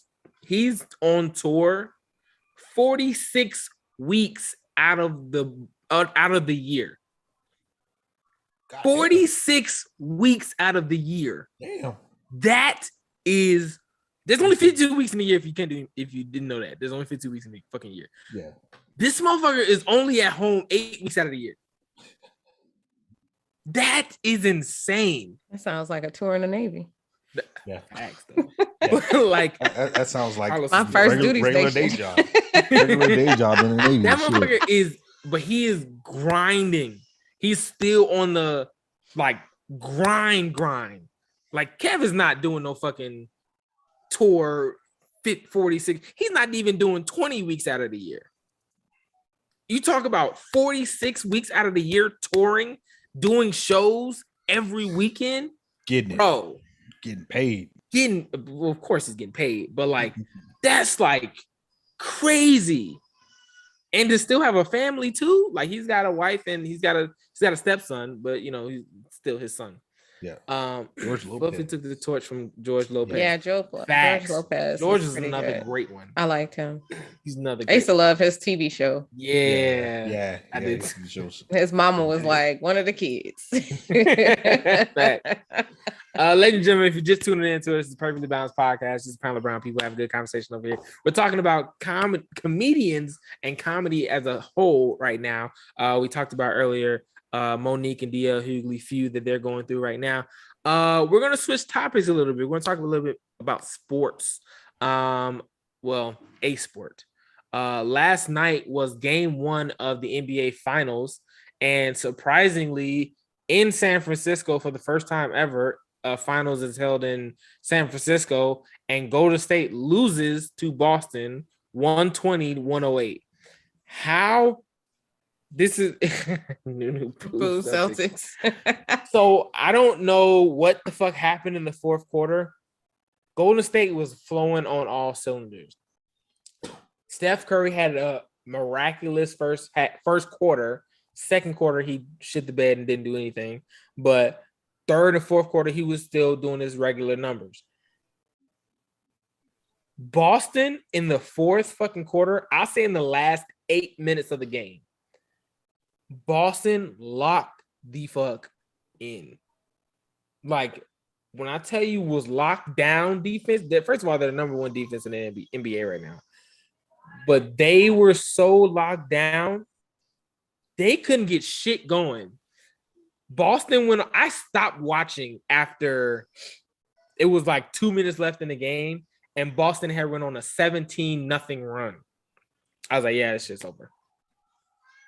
on tour 46 weeks out of the year. 46 weeks out of the year. Damn. There's only 52 weeks in the year if you didn't know that. There's only 52 weeks in the fucking year. Yeah. This motherfucker is only at home 8 weeks out of the year. That is insane. That sounds like a tour in the Navy. Yeah. Facts, though. Like that sounds like my first regular day job. Regular day job in the Navy. That motherfucker he is grinding. He's still on the grind. Like Kev is not doing no fucking tour fit 46. He's not even doing 20 weeks out of the year. You talk about 46 weeks out of the year touring, doing shows every weekend, getting paid. Well, of course he's getting paid, but like that's like crazy. And to still have a family too. Like he's got a wife and he's got a stepson, but he's still his son. Yeah. George Lopez took the torch from George Lopez. Yeah, George Lopez. George is another great one. I liked him. He's another. I used to love his TV show. Yeah. I did. His mama was like one of the kids. Ladies and gentlemen, if you're just tuning into this is Perfectly Balanced Podcast. This is Pamela Brown. People have a good conversation over here. We're talking about comedians and comedy as a whole right now. We talked about earlier Monique and DL Hughley feud that they're going through right now. We're going to switch topics a little bit. We're going to talk a little bit about sports. A sport. Last night was game 1 of the NBA Finals, and surprisingly, in San Francisco for the first time ever, finals is held in San Francisco, and Golden State loses to Boston 120-108. How this is Boo Celtics. So I don't know what the fuck happened in the fourth quarter. Golden State was flowing on all cylinders. Steph Curry had a miraculous first quarter. Second quarter, he shit the bed and didn't do anything. But third and fourth quarter, he was still doing his regular numbers. Boston in the fourth fucking quarter, I'll say in the last 8 minutes of the game, Boston locked the fuck in. Like, when I tell you was locked down defense, first of all, they're the number 1 defense in the NBA right now. But they were so locked down, they couldn't get shit going. Boston, when I stopped watching after it was like 2 minutes left in the game, and Boston had went on a 17-0 run. I was like, yeah, this shit's over.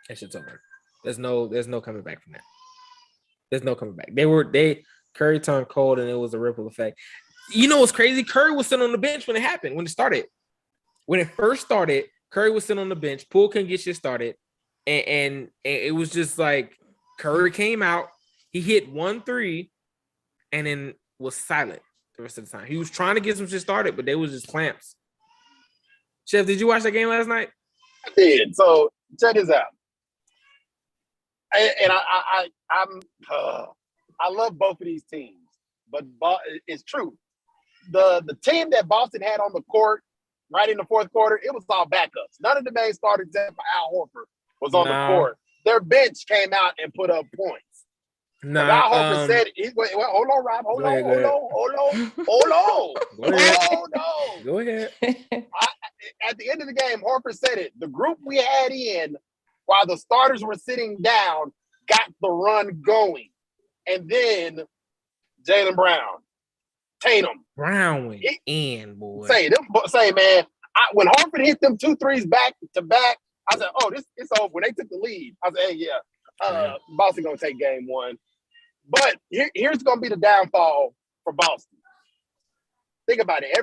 That shit's over. There's no coming back from that. There's no coming back. Curry turned cold, and it was a ripple effect. You know what's crazy? Curry was sitting on the bench when it happened, when it started. When it first started, Curry was sitting on the bench. Poole couldn't get shit started. And it was just like Curry came out. He hit 1-3 and then was silent the rest of the time. He was trying to get some shit started, but they was just clamps. Chef, did you watch that game last night? I did. So check this out. I love both of these teams, but it's true. The team that Boston had on the court right in the fourth quarter, it was all backups. None of the main starters except for Al Horford was on the court. Their bench came out and put up points. Al Horford said, wait, hold on, Rob. Hold on. Go ahead. At the end of the game, Horford said it. The group we had in, while the starters were sitting down, got the run going. And then Jaylen Brown, Tatum. Brown went in, boy. Say, man, when Horford hit them 2 threes back to back, I said, oh, it's over. When they took the lead, I said, hey, yeah, Boston going to take game 1. But here's going to be the downfall for Boston. Think about it.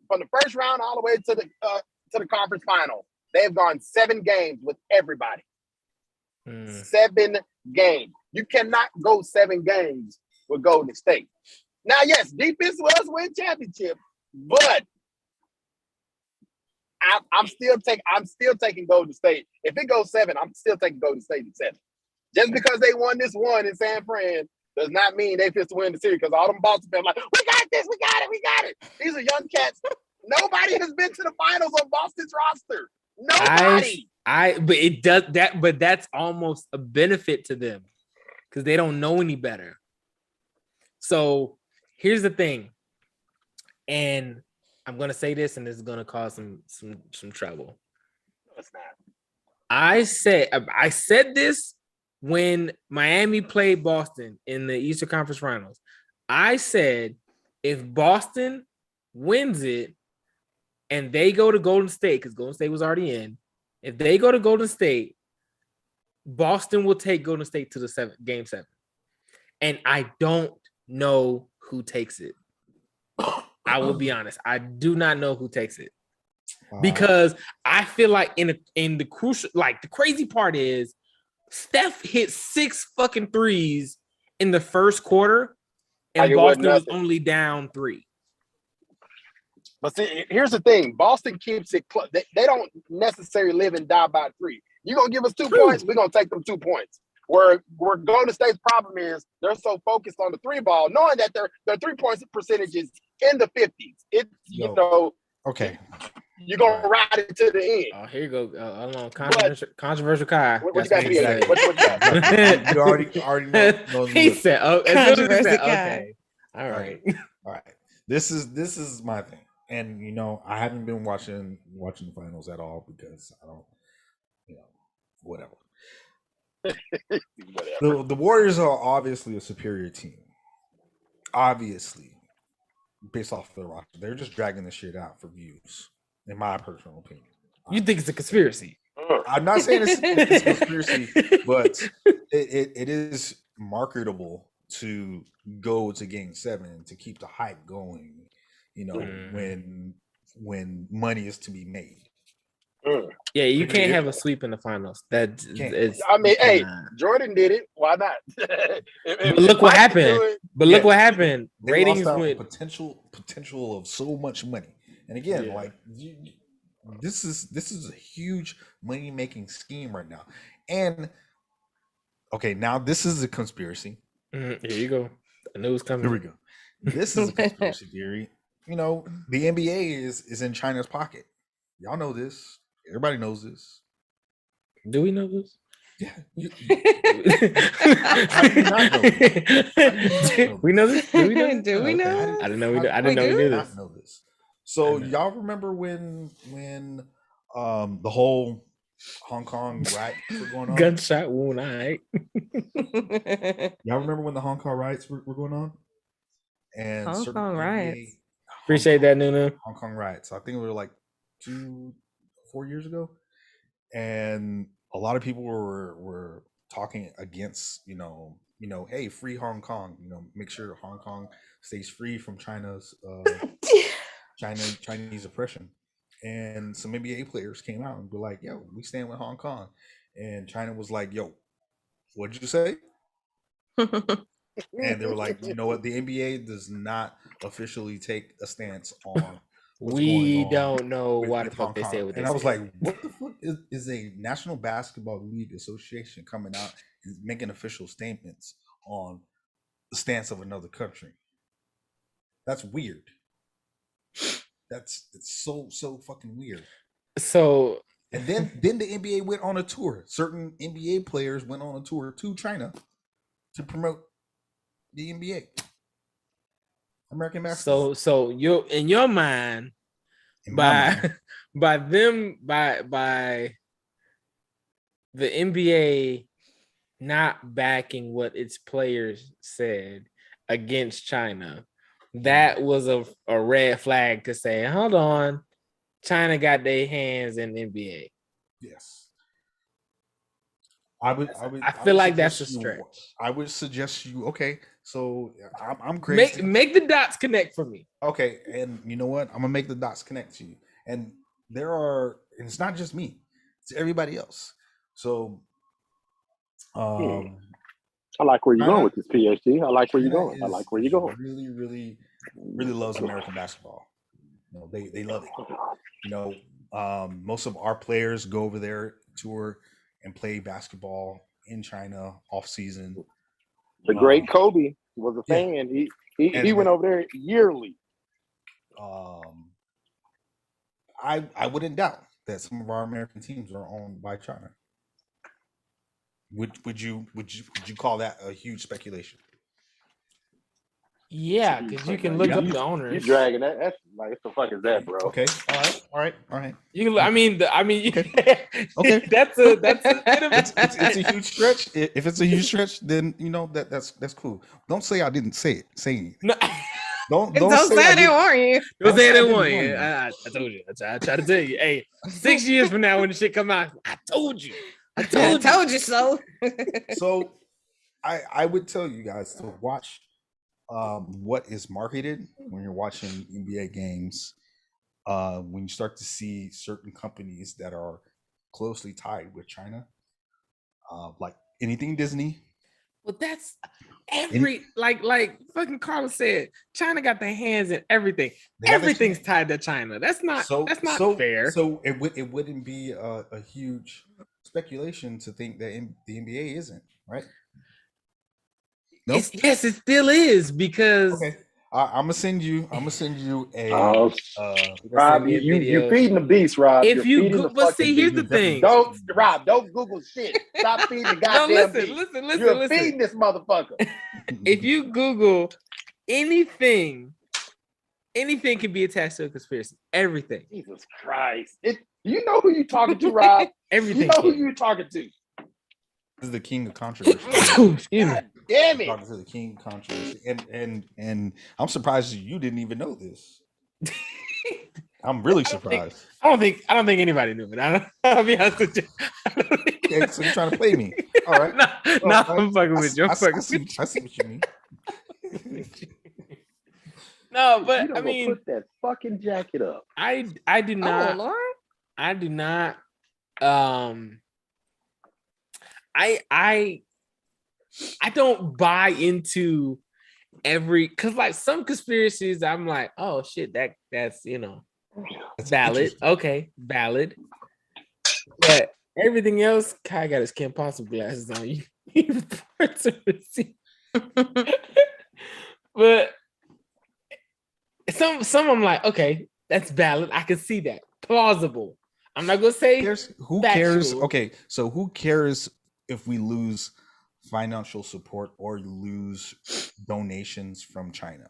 From the first round all the way to the conference final, they've gone 7 games with everybody. 7 games. You cannot go 7 games with Golden State. Now, yes, defense was win championship, but I'm still taking Golden State. If it goes 7, I'm still taking Golden State in 7. Just because they won this one in San Fran does not mean they fit to win the series. Because all them Boston fans like, we got this, we got it. These are young cats. Nobody has been to the finals on Boston's roster. Nobody. But that's almost a benefit to them because they don't know any better. So here's the thing, and I'm gonna say this, and this is gonna cause some trouble. No, it's not. I said this when Miami played Boston in the Eastern Conference Finals. I said if Boston wins it and they go to Golden State, because Golden State was already in, if they go to Golden State, Boston will take Golden State to the game 7. And I don't know who takes it. I will be honest. I do not know who takes it. Because I feel like in the crucial, like the crazy part is Steph hit 6 fucking threes in the first quarter, and Boston was only down 3. But see, here's the thing: Boston keeps it close. They don't necessarily live and die by 3. You're gonna give us 2 points, we're gonna take them 2 points. Where Golden State's problem is they're so focused on the 3 ball, knowing that their 3-point percentage is in the 50s. It's okay. You're gonna ride it to the end. Oh, here you go. Controversial Kai. What you got to say? What you got? You already know. He said, "Oh, controversial Kai." Okay. All right. This is my thing, and I haven't been watching the finals at all because I don't, whatever. The Warriors are obviously a superior team. Obviously, based off their roster, they're just dragging this shit out for views. In my personal opinion, You think it's a conspiracy? I'm not saying it's a conspiracy, but it is marketable to go to Game 7 to keep the hype going. You know, when money is to be made. Yeah, you can't have a sweep in the finals. That is. I mean, hey, Jordan did it. Why not? But look what happened. Look what happened. They Ratings lost out went potential of so much money. And again, like this is a huge money making scheme right now. And okay, now this is a conspiracy. Here you go. I knew it was coming. Here we go. This is a conspiracy theory. You know, the NBA is in China's pocket. Y'all know this. Everybody knows this. Do we know this? Yeah. How do you not know? We know this. Do we know? Do we know? I didn't know. I didn't know we knew this. Know this. So y'all remember when the whole Hong Kong riots were going on? Gunshot wound. All right. Y'all remember when the Hong Kong riots were going on? And Hong Kong riots. Appreciate that, Nunu. Hong Kong riots. I think it was like 4 years ago, and a lot of people were talking against, you know, hey, free Hong Kong. You know, make sure Hong Kong stays free from China's Chinese oppression. And some NBA players came out and were like, "Yo, we stand with Hong Kong," and China was like, "Yo, what'd you say?" And they were like, "You know what? The NBA does not officially take a stance on." We don't know what the fuck they say with this. And I was like, what the fuck is a National Basketball League Association coming out and making official statements on the stance of another country? That's weird. It's so fucking weird. So and then the NBA went on a tour. Certain NBA players went on a tour to China to promote the NBA. American basketball. So you in your mind, by the NBA not backing what its players said against China, that was a red flag to say, hold on, China got their hands in the NBA. Yes. I feel like that's a stretch. I would suggest you. Okay, so I'm crazy. Make the dots connect for me. Okay, and you know what? I'm gonna make the dots connect to you. And and it's not just me; it's everybody else. So, I like where you're going with this PhD. I like where you're going. I like where you're going. Really, really, really loves American basketball. You know, they love it. You know, most of our players go over there, tour, and play basketball in China off season. The great Kobe was a fan. He went over there yearly. I wouldn't doubt that some of our American teams are owned by China. Would you call that a huge speculation? Yeah, because you can look up the owners. You dragging that? That's like, what the fuck is that, bro? Okay, all right. You can. Okay. Okay. That's it's a huge stretch. If it's a huge stretch, then you know that's cool. Don't say I didn't say anything. No. Don't say I didn't warn you. Don't say I didn't warn you. I told you. I tried to tell you. Hey, 6 years from now when the shit come out, I told you. I told you so. So I would tell you guys to watch what is marketed when you're watching NBA games. When you start to see certain companies that are closely tied with China, like anything Disney. Well, that's like fucking Carlos said, China got their hands in everything. Everything's tied to China. That's not fair. So it wouldn't be a huge speculation to think that the NBA isn't, right? Nope. Yes, it still is because okay. I'm gonna send you a. Rob, you're feeding the beast, Rob. If but see, here's the thing. Don't Google shit. Stop feeding the goddamn beast. Listen. You're feeding this motherfucker. If you Google anything can be attached to a conspiracy. Everything. Jesus Christ! You know who you're talking to, Rob? Everything. You know who you're talking to. This is the king of controversy. Excuse me. Damn it! Talking to the king of controversy, and I'm surprised you didn't even know this. I'm really surprised. I don't think anybody knew it. I'll be honest with you. Okay, so you're trying to play me. All right. No, I'm fucking with you. I'm fucking I see what you mean. No, You but don't I go mean, put that fucking jacket up. I do Oh not. Lord. I do not. I don't buy into because like some conspiracies, I'm like, oh shit, that's That's valid. interesting. Okay, valid. But everything else, Kai got his Kim Possible glasses on. You but some I'm like, okay, that's valid. I can see that. Plausible. I'm not gonna say Who cares? factual. Okay, so who cares if we lose financial support or lose donations from China?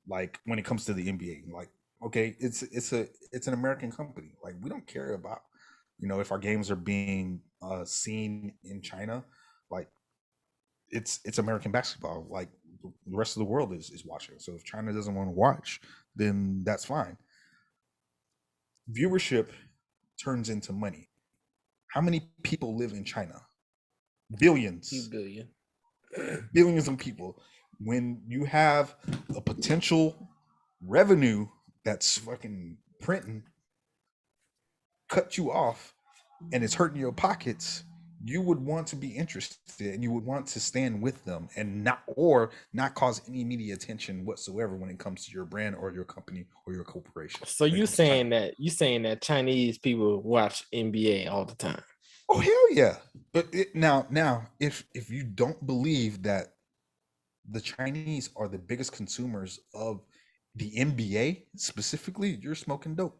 Like when it comes to the NBA, like okay, it's an American company. Like we don't care about if our games are being seen in China. Like it's American basketball. Like the rest of the world is watching. So if China doesn't want to watch, then that's fine. Viewership turns into money. How many people live in China? Billions. 2 billion. Billions of people. When you have a potential revenue that's fucking printing cut you off and it's hurting your pockets, you would want to be interested and you would want to stand with them and not cause any media attention whatsoever when it comes to your brand or your company or your corporation. So you saying that Chinese people watch NBA all the time? Oh hell yeah! But now, if you don't believe that the Chinese are the biggest consumers of the NBA specifically, you're smoking dope.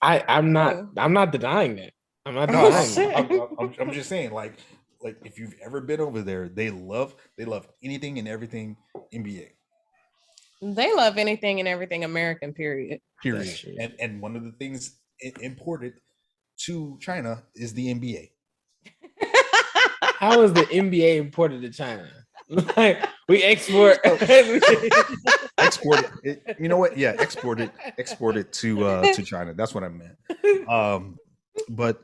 I'm not denying that. I'm not No, denying that. I'm just saying, like if you've ever been over there, they love anything and everything NBA. They love anything and everything American, period. Period. And one of the things imported to China is the NBA. How is the NBA imported to China? Like we export Export it. You know what? Yeah, export it to China. That's what I meant. But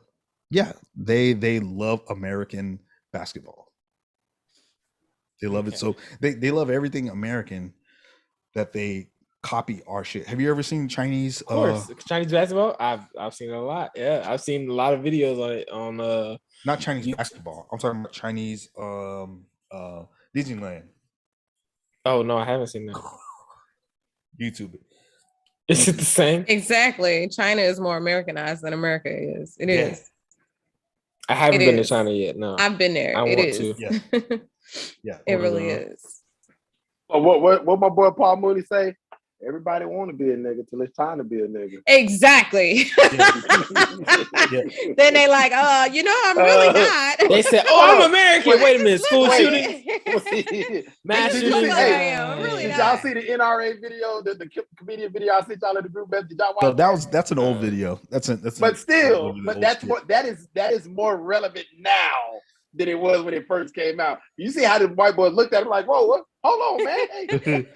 yeah, they love American basketball. They love it. So they love everything American that they copy our shit. Have you ever seen Chinese? Of course, Chinese basketball. I've seen it a lot. Yeah, I've seen a lot of videos on it on not Chinese basketball. I'm talking about Chinese Disneyland. Oh no, I haven't seen that. YouTube it. Is it the same? Exactly. China is more Americanized than America is. It is. I haven't been to China yet. No, I've been there. I It want is. to. Yeah. Yeah. It really is. Oh, what my boy Paul Mooney say? Everybody want to be a nigga till it's time to be a nigga. Exactly. Yeah. Then they like, I'm really not. They said, "Oh, I'm American." Wait a minute, school Wait. shooting, mass Did you shooting. see- I'm really Did not. y'all see the NRA video, the comedian video I sent y'all in the group message? Did y'all watch So that's an old video. That's But still, old that's skit. what that is more relevant now than it was when it first came out. You see how the white boys looked at him like, whoa, what? Hold on, man. Hey,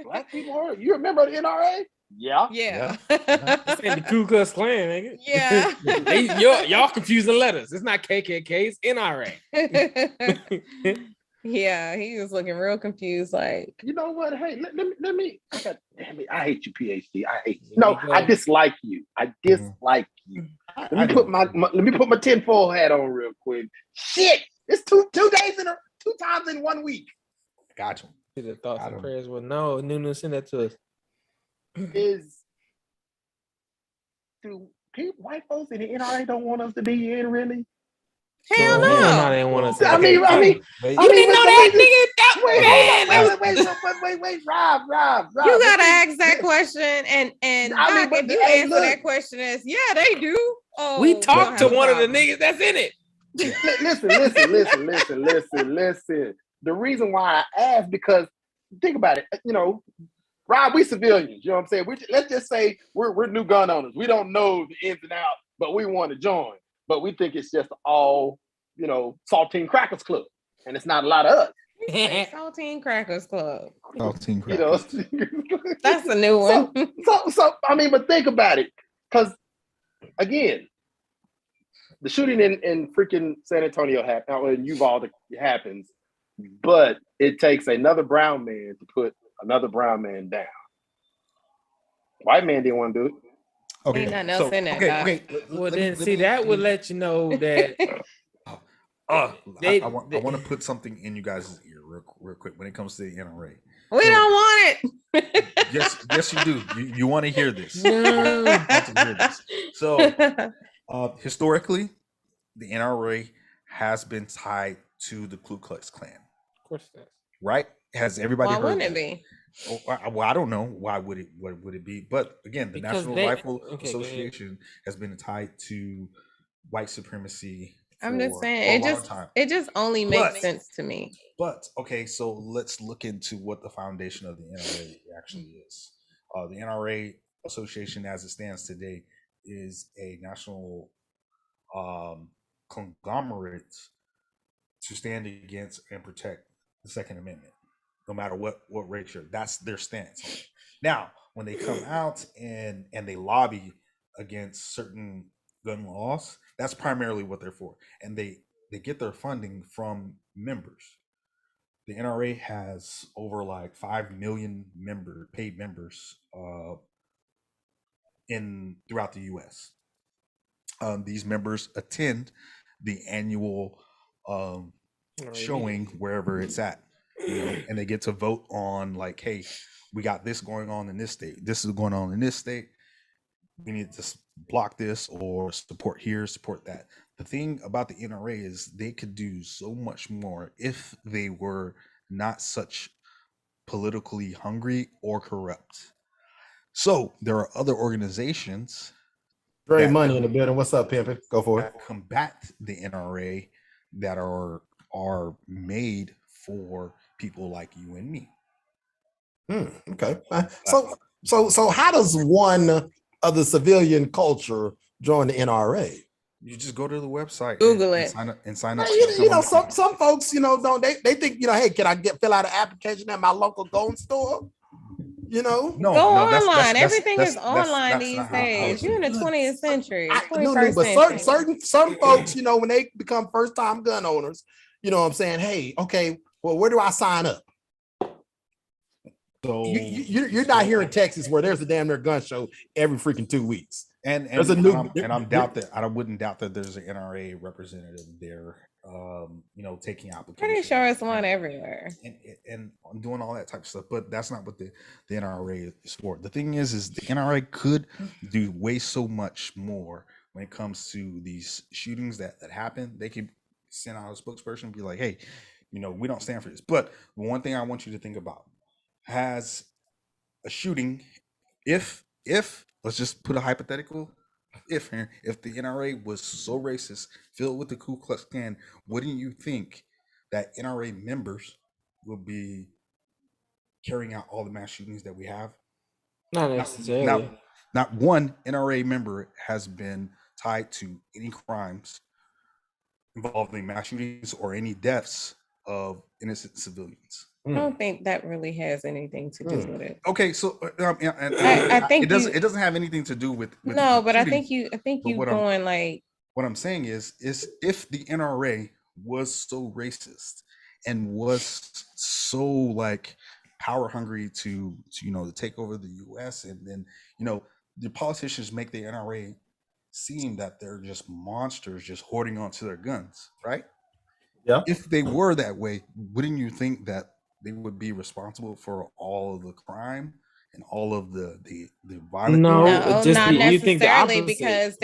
black people are, you remember the NRA? Yeah. Yeah. This ain't the Ku Klux Klan, nigga. Yeah. y'all confusing letters. It's not KKK. It's NRA. Yeah, he was looking real confused. Like, You know what? Hey, let me I hate you, PhD. I hate you. There No, you go. I dislike you. I dislike you. Let me put my tinfoil hat on real quick. Shit, it's two times in 1 week. Gotcha. The thoughts I and don't- prayers. Well, no, Nunu, send that to us. Do white folks in the NRA don't want us to be in really? hell Hell no, no. they didn't want us. I mean, Wait, you didn't know that, nigga. Wait, Rob. You gotta ask that question, and I mean, Doc, but if you hey, answer look. that question as yeah, they do. Oh, We we'll talked to have a one of the problem. niggas that's in it. Listen. The reason why I asked, because think about it, Rob, we civilians, you know what I'm saying? Let's just say we're new gun owners. We don't know the ins and outs, but we want to join. But we think it's just all, saltine crackers club. And it's not a lot of us. Saltine Crackers Club. Saltine You know, crackers. That's a new one. so I mean, but think about it, because again, the shooting in freaking San Antonio in Uvalde happens, but it takes another brown man to put another brown man down. White man didn't want to do it. Okay, Ain't nothing else in there, okay, Doc. okay. Well, then see that would let you know that I They- want to put something in you guys' ear real quick when it comes to the NRA. We don't want it. Yes, you do. You want to hear this. no. You want to hear this. So, historically, the NRA has been tied to the Ku Klux Klan, Of course it is. right? Has everybody Why heard wouldn't that? it be? Oh, well, I don't know. Why would it? What would it be? But again, the Because National they- Rifle okay, go ahead. Association has been tied to white supremacy. I'm just for saying, a long time. it just only makes But- sense to me. But okay, so let's look into what the foundation of the NRA actually is. The NRA Association, as it stands today, is a national conglomerate to stand against and protect the Second Amendment, no matter what race you're. That's their stance on it. Now, when they come out and they lobby against certain gun laws, that's primarily what they're for, and they get their funding from members. The NRA has over like 5 million paid members throughout the U.S. These members attend the annual showing wherever it's at, and they get to vote on like, hey, we got this going on in this state. This is going on in this state. We need to block this or support here, support that. The thing about the NRA is they could do so much more if they were not such politically hungry or corrupt. So there are other organizations Dre that- Money in the building. What's up, pimpin'? Go for it. that combat the NRA that are made for people like you and me. Okay. So how does one of the civilian culture join the NRA? You just go to the website, Google and it. sign up. You know, some folks, don't they think, hey, can I fill out an application at my local gun store? No, Go no, online. Everything is that's online not these how it days. works. You're in the 20th century, No, 21st but century. certain folks, when they become first time gun owners, you know what I'm saying? Hey, okay, well, where do I sign up? So You're not here in Texas where there's a damn near gun show every freaking 2 weeks. and There's a new- I wouldn't doubt that there's an NRA representative there, taking applications. Pretty sure it's one everywhere. and doing all that type of stuff, but that's not what the NRA is for. The thing is the NRA could do way so much more when it comes to these shootings that happen. They could send out a spokesperson and be like, hey, we don't stand for this. But one thing I want you to think about, has a shooting, if let's just put a hypothetical, if the NRA was so racist, filled with the Ku Klux Klan, wouldn't you think that NRA members would be carrying out all the mass shootings that we have? Not necessarily. Not one NRA member has been tied to any crimes involving mass shootings or any deaths of innocent civilians. I don't think that really has anything to do with it. Okay, so I think it doesn't have anything to do with No, but I shooting. think you what going like, What I'm saying is if the NRA was so racist and was so like power hungry to take over the US, and then the politicians make the NRA seem that they're just monsters just hoarding onto their guns, right? Yeah. If they were that way, wouldn't you think that they would be responsible for all of the crime and all of the violence? No, no, just not you think the necessarily, opposite. because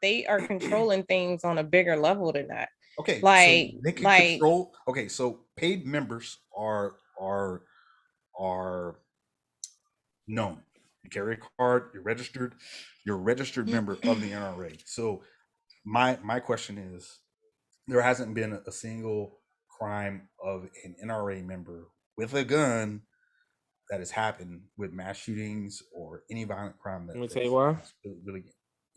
they are controlling things on a bigger level than that. Okay, Like- so they can like- control. Okay, so paid members are known. You carry a card. You're a registered member of the NRA. So my question is, there hasn't been a single crime of an NRA member with a gun that has happened with mass shootings or any violent crime that Let me tell you why. really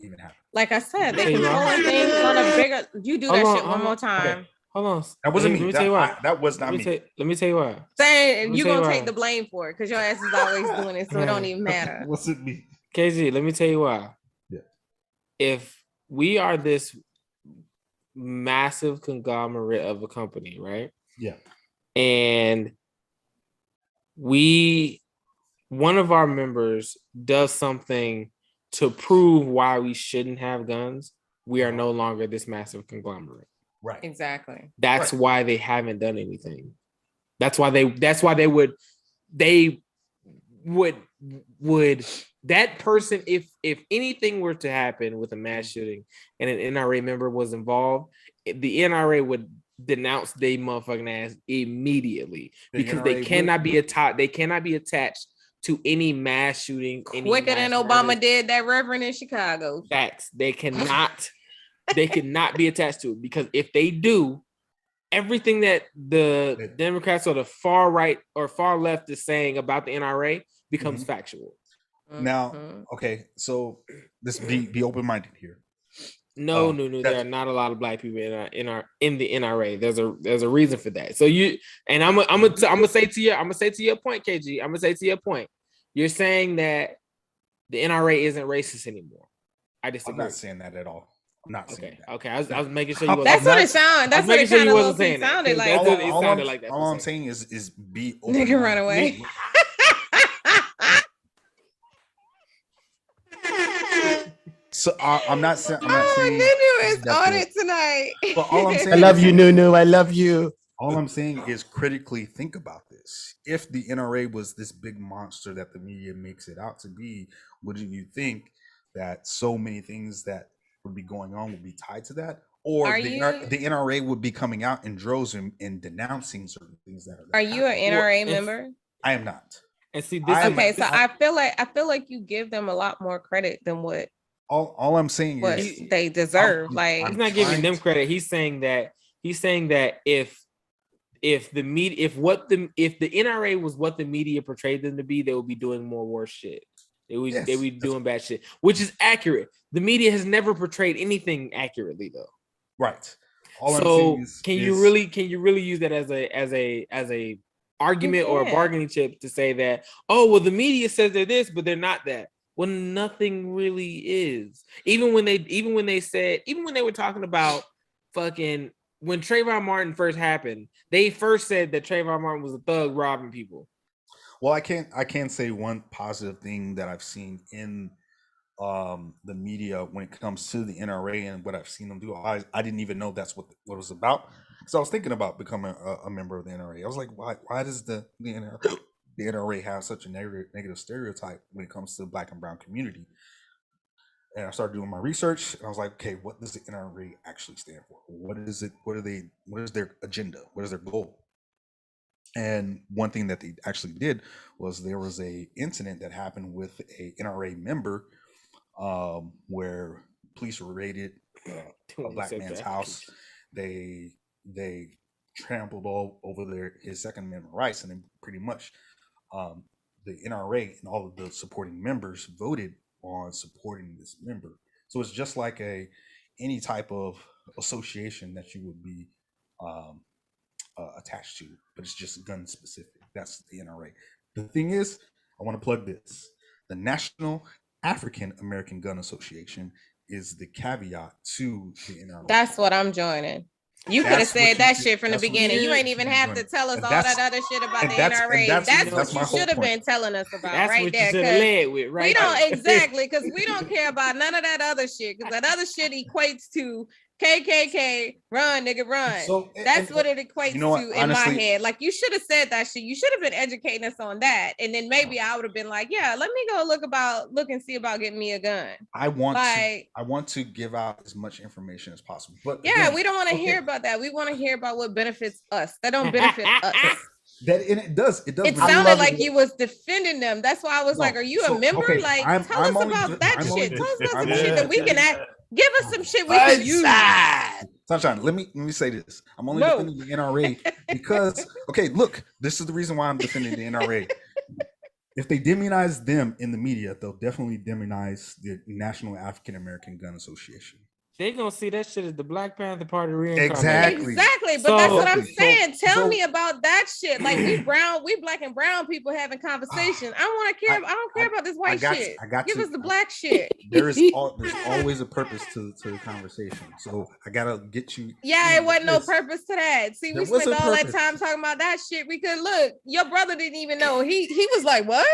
even happened. Like I said, they Hey, Ron. controlling things on a bigger. You do that Hold on, shit one hold more on. time. Hold on. That wasn't Let me. me tell you why. That was not me. Let me tell you why. Saying Let me you tell you gonna why. take the blame for it because your ass is always doing it, so it don't even matter. Wasn't me. KG, let me tell you why. Yeah. If we are this massive conglomerate of a company, right? Yeah. And one of our members does something to prove why we shouldn't have guns, we are no longer this massive conglomerate. Right. Exactly. That's Right. why they haven't done anything. That's why they would that person, if anything were to happen with a mass shooting and an NRA member was involved, the NRA would denounce they motherfucking ass immediately because they cannot be attached to any mass shooting. Quicker than Obama did that reverend in Chicago. Facts. They cannot be attached to it because if they do, everything that the Democrats or the far right or far left is saying about the NRA becomes factual. Now, okay, so let's be open-minded here. No, there are not a lot of black people in the NRA. There's a reason for that. So I'm gonna say to your point, KG. I'm gonna say to your point. You're saying that the NRA isn't racist anymore. I disagree. I'm not saying that at all. I'm not saying that. Okay. I was making sure you wasn't. That's what it sounded. That's what it kind of sounded like. It sounded like that. All I'm saying is be open. Nigga run away. So I'm not saying. Nunu is on it tonight. But all I'm saying, I love you, Nunu. I love you. All I'm saying is critically think about this. If the NRA was this big monster that the media makes it out to be, wouldn't you think that so many things that would be going on would be tied to that? Or the NRA would be coming out in droves and denouncing certain things that are. Are you an NRA member? I am not. And see, this okay, so I feel like you give them a lot more credit than what all I'm saying is they deserve. He's not giving them credit. He's saying that if the NRA was what the media portrayed them to be, they would be doing more worse shit. They would be doing bad shit, which is accurate. The media has never portrayed anything accurately, though. Right. Can you really use that as a argument or a bargaining chip to say that, oh well, the media says they're this, but they're not that. Well, nothing really is. Even when they were talking about fucking when Trayvon Martin first happened, they first said that Trayvon Martin was a thug robbing people. Well, I can't say one positive thing that I've seen in the media when it comes to the NRA and what I've seen them do. I didn't even know that's what it was about. So I was thinking about becoming a member of the NRA. I was like, why does the NRA have such a negative stereotype when it comes to the Black and brown community? And I started doing my research, and I was like, okay, what does the NRA actually stand for? What is it? What is their agenda? What is their goal? And one thing that they actually did was there was a incident that happened with a NRA member where police raided a black man's house. They trampled all over his Second Amendment rights, and then pretty much the NRA and all of the supporting members voted on supporting this member. So it's just like any type of association that you would be attached to, but it's just gun specific. That's the NRA. The thing is, I want to plug this. The National African American Gun Association is the caveat to the NRA. That's what I'm joining. You could have said that shit from the beginning. You ain't even have to tell us all that other shit about the NRA. That's what you should have been telling us about right there. We don't exactly because we don't care about none of that other shit because that other shit equates to KKK, run, nigga, run. So, that's what it equates to in my head. Like, you should have said that shit. You should have been educating us on that. And then maybe I would have been like, yeah, let me go look and see about getting me a gun. I want to give out as much information as possible. But yeah, again, we don't want to hear about that. We want to hear about what benefits us. That don't benefit us. It does. It sounded like you was defending them. That's why I was like, are you a member? Okay, like, tell us about that shit. Tell us about some shit that we can act. Give us some shit we can use. Sunshine, let me say this. I'm only defending the NRA because, okay, look, this is the reason why I'm defending the NRA. If they demonize them in the media, they'll definitely demonize the National African American Gun Association. they gonna see that shit as the Black Panther Party reincarnated. Exactly. But that's what I'm So- saying. Tell so- me about that shit. Like we black and brown people having conversation. I don't care about this white shit. Give us the black shit. There's always a purpose to the conversation. So I gotta get you. Yeah, it wasn't no Yes. purpose to that. See, we There was spent a all that purpose. time talking about that shit. We could look. Your brother didn't even know. He was like, "What?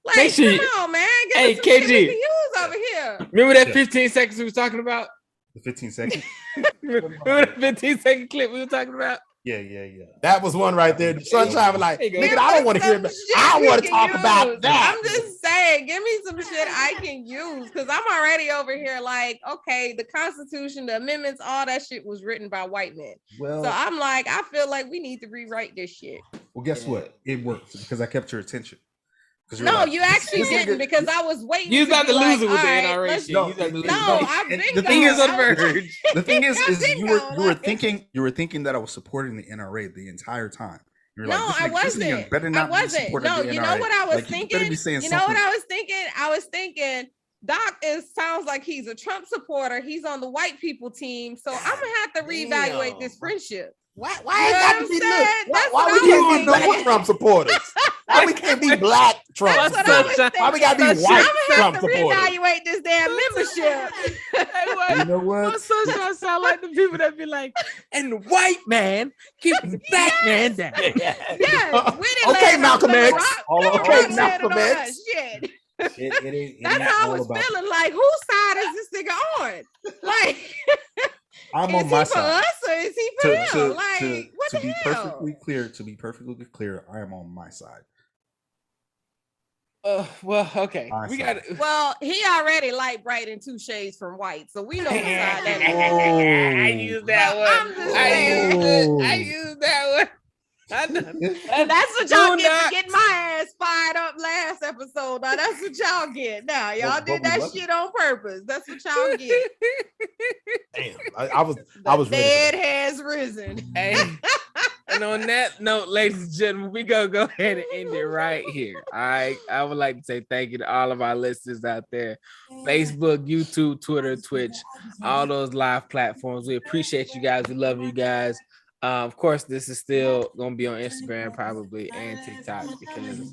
Make Like, sure come you- on, man. Give Hey, us some shit we KG. can use over here." Remember that Yeah. 15 seconds we was talking about? The 15 seconds. Remember that 15-second clip we were talking about? Yeah. That was one right there. Sunshine was like, There you go. nigga, I don't want to hear that. I want to talk about that. I'm just saying, give me some shit I can use because I'm already over here like, okay, the Constitution, the amendments, all that shit was written by white men. Well, So I'm like, I feel like we need to rewrite this shit. guess what? It worked because I kept your attention. 'Cause you're No, like, you actually this nigga- didn't because I was waiting. You was about be to lose it with like, the all right, NRA let's- shit. No, You was about to lose No, it. I've And been the gone. thing is, I was- verge. The thing is I've been you gone. were thinking that I was supporting the NRA the entire time. You're No, this I nigga- this nigga wasn't. better I not be wasn't. supporting No, the you know NRA. what I was Like, you better thinking? be saying You know what something. I was thinking? I was thinking Doc sounds like he's a Trump supporter. He's on the white people team. So I'm gonna have to reevaluate Damn. this friendship. Why You it know got to what be I'm saying? look? That's Why what we I can't was be black thinking. Trump supporters? Why we can't be black Trump That's what I supporters? was Sunshine. thinking. Why we gotta be Sunshine. white I'm gonna Trump have to supporters? reevaluate this damn membership. You know My what? sunshine sound like the people that be like, and the white man keep the black man down. Yes, we didn't Okay, land Malcolm on X. Rock. All Little okay, Rock landed Malcolm on X. us. Shit. It ain't That's how I all was about. feeling. Like, whose side is this nigga on? Like, I'm is on he my for side. us or is he for him? Like, what to the be hell? perfectly clear, I am on my side. Well, okay. I We saw got it. Well, he already light bright and 2 shades from white, so we know whose side that is. I used that I'm one. just I saying. used that one. I know. That's what y'all Do get not- for getting my ass fired up last episode. Now that's what y'all get. Now y'all But did we that love it. shit on purpose. That's what y'all get. Damn, I was The ready. dead For has risen. Hey, and on that note, ladies and gentlemen, we gonna go ahead and end it right here. All right. I would like to say thank you to all of our listeners out there. Facebook, YouTube, Twitter, Twitch, all those live platforms. We appreciate you guys. We love you guys. Of course, this is still gonna be on Instagram probably and TikTok because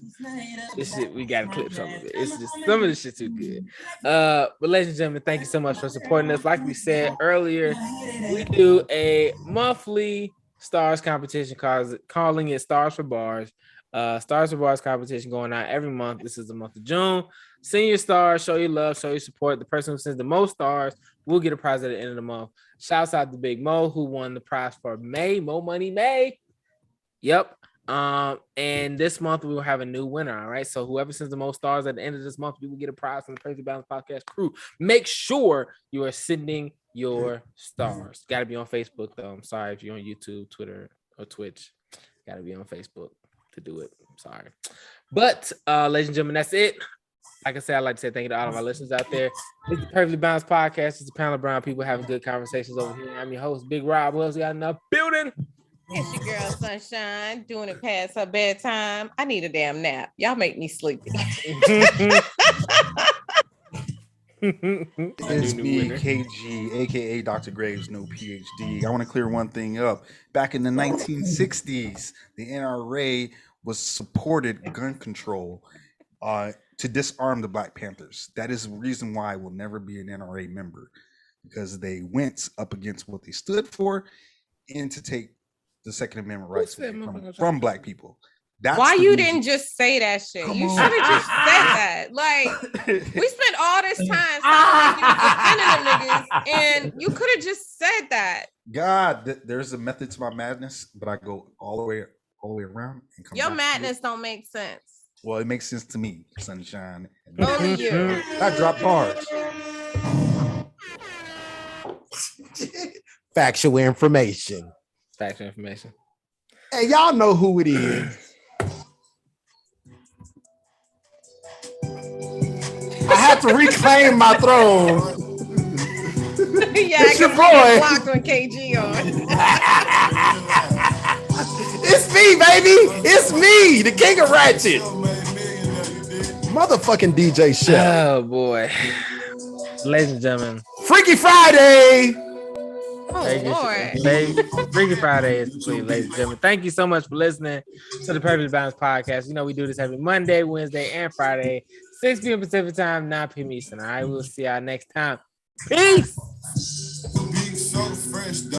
this shit we gotta clip some of it. It's just some of this shit too good. But ladies and gentlemen, thank you so much for supporting us. Like we said earlier, we do a monthly stars competition calling it Stars for Bars. Stars for Bars competition going on every month. This is the month of June. Send your stars, show your love, show your support. The person who sends the most stars will get a prize at the end of the month. Shouts out to Big Mo who won the prize for May. Mo Money May. Yep. And this month we will have a new winner. All right. So whoever sends the most stars at the end of this month, you will get a prize from the Perfectly Balanced Podcast crew. Make sure you are sending your stars. Got to be on Facebook though. I'm sorry if you're on YouTube, Twitter, or Twitch. Got to be on Facebook to do it. I'm sorry. But ladies and gentlemen, that's it. Like I said, I'd like to say thank you to all of our listeners out there. It's the Perfectly Balanced Podcast. It's a panel of brown people having good conversations over here. I'm your host, Big Rob. Who else we got in the building? It's your girl Sunshine doing it past her bedtime. I need a damn nap. Y'all make me sleepy. It's me, KG, aka Dr. Graves, no PhD. I want to clear one thing up. Back in the 1960s, the NRA was supported gun control to disarm the Black Panthers. That is the reason why I will never be an NRA member, because they went up against what they stood for and to take the Second Amendment rights said away motherfucker? from Black people. That's Why the you reason. didn't just say that shit? Come You on. should have just said that. Like, we spent all this time sounding like you was defending them niggas, and you could have just said that. God, there's a method to my madness, but I go all the way around and come Your back to it. madness don't make sense. Well, it makes sense to me, Sunshine. Only you. I drop bars. factual information. Factual information. And y'all know who it is. I had to reclaim my throne. Yeah, It's your I boy. blocked when KG on. It's me, baby. It's me, the king of ratchet. Motherfucking DJ Chef. Oh boy. Ladies and gentlemen. Freak Freaky Friday. Oh, Lord. Freaky Friday is complete, ladies and gentlemen. Thank you so much for listening to the Perfectly Balanced Podcast. You know, we do this every Monday, Wednesday, and Friday, 6 p.m. Pacific time, 9 p.m. Eastern. All right, we'll see y'all next time. Peace.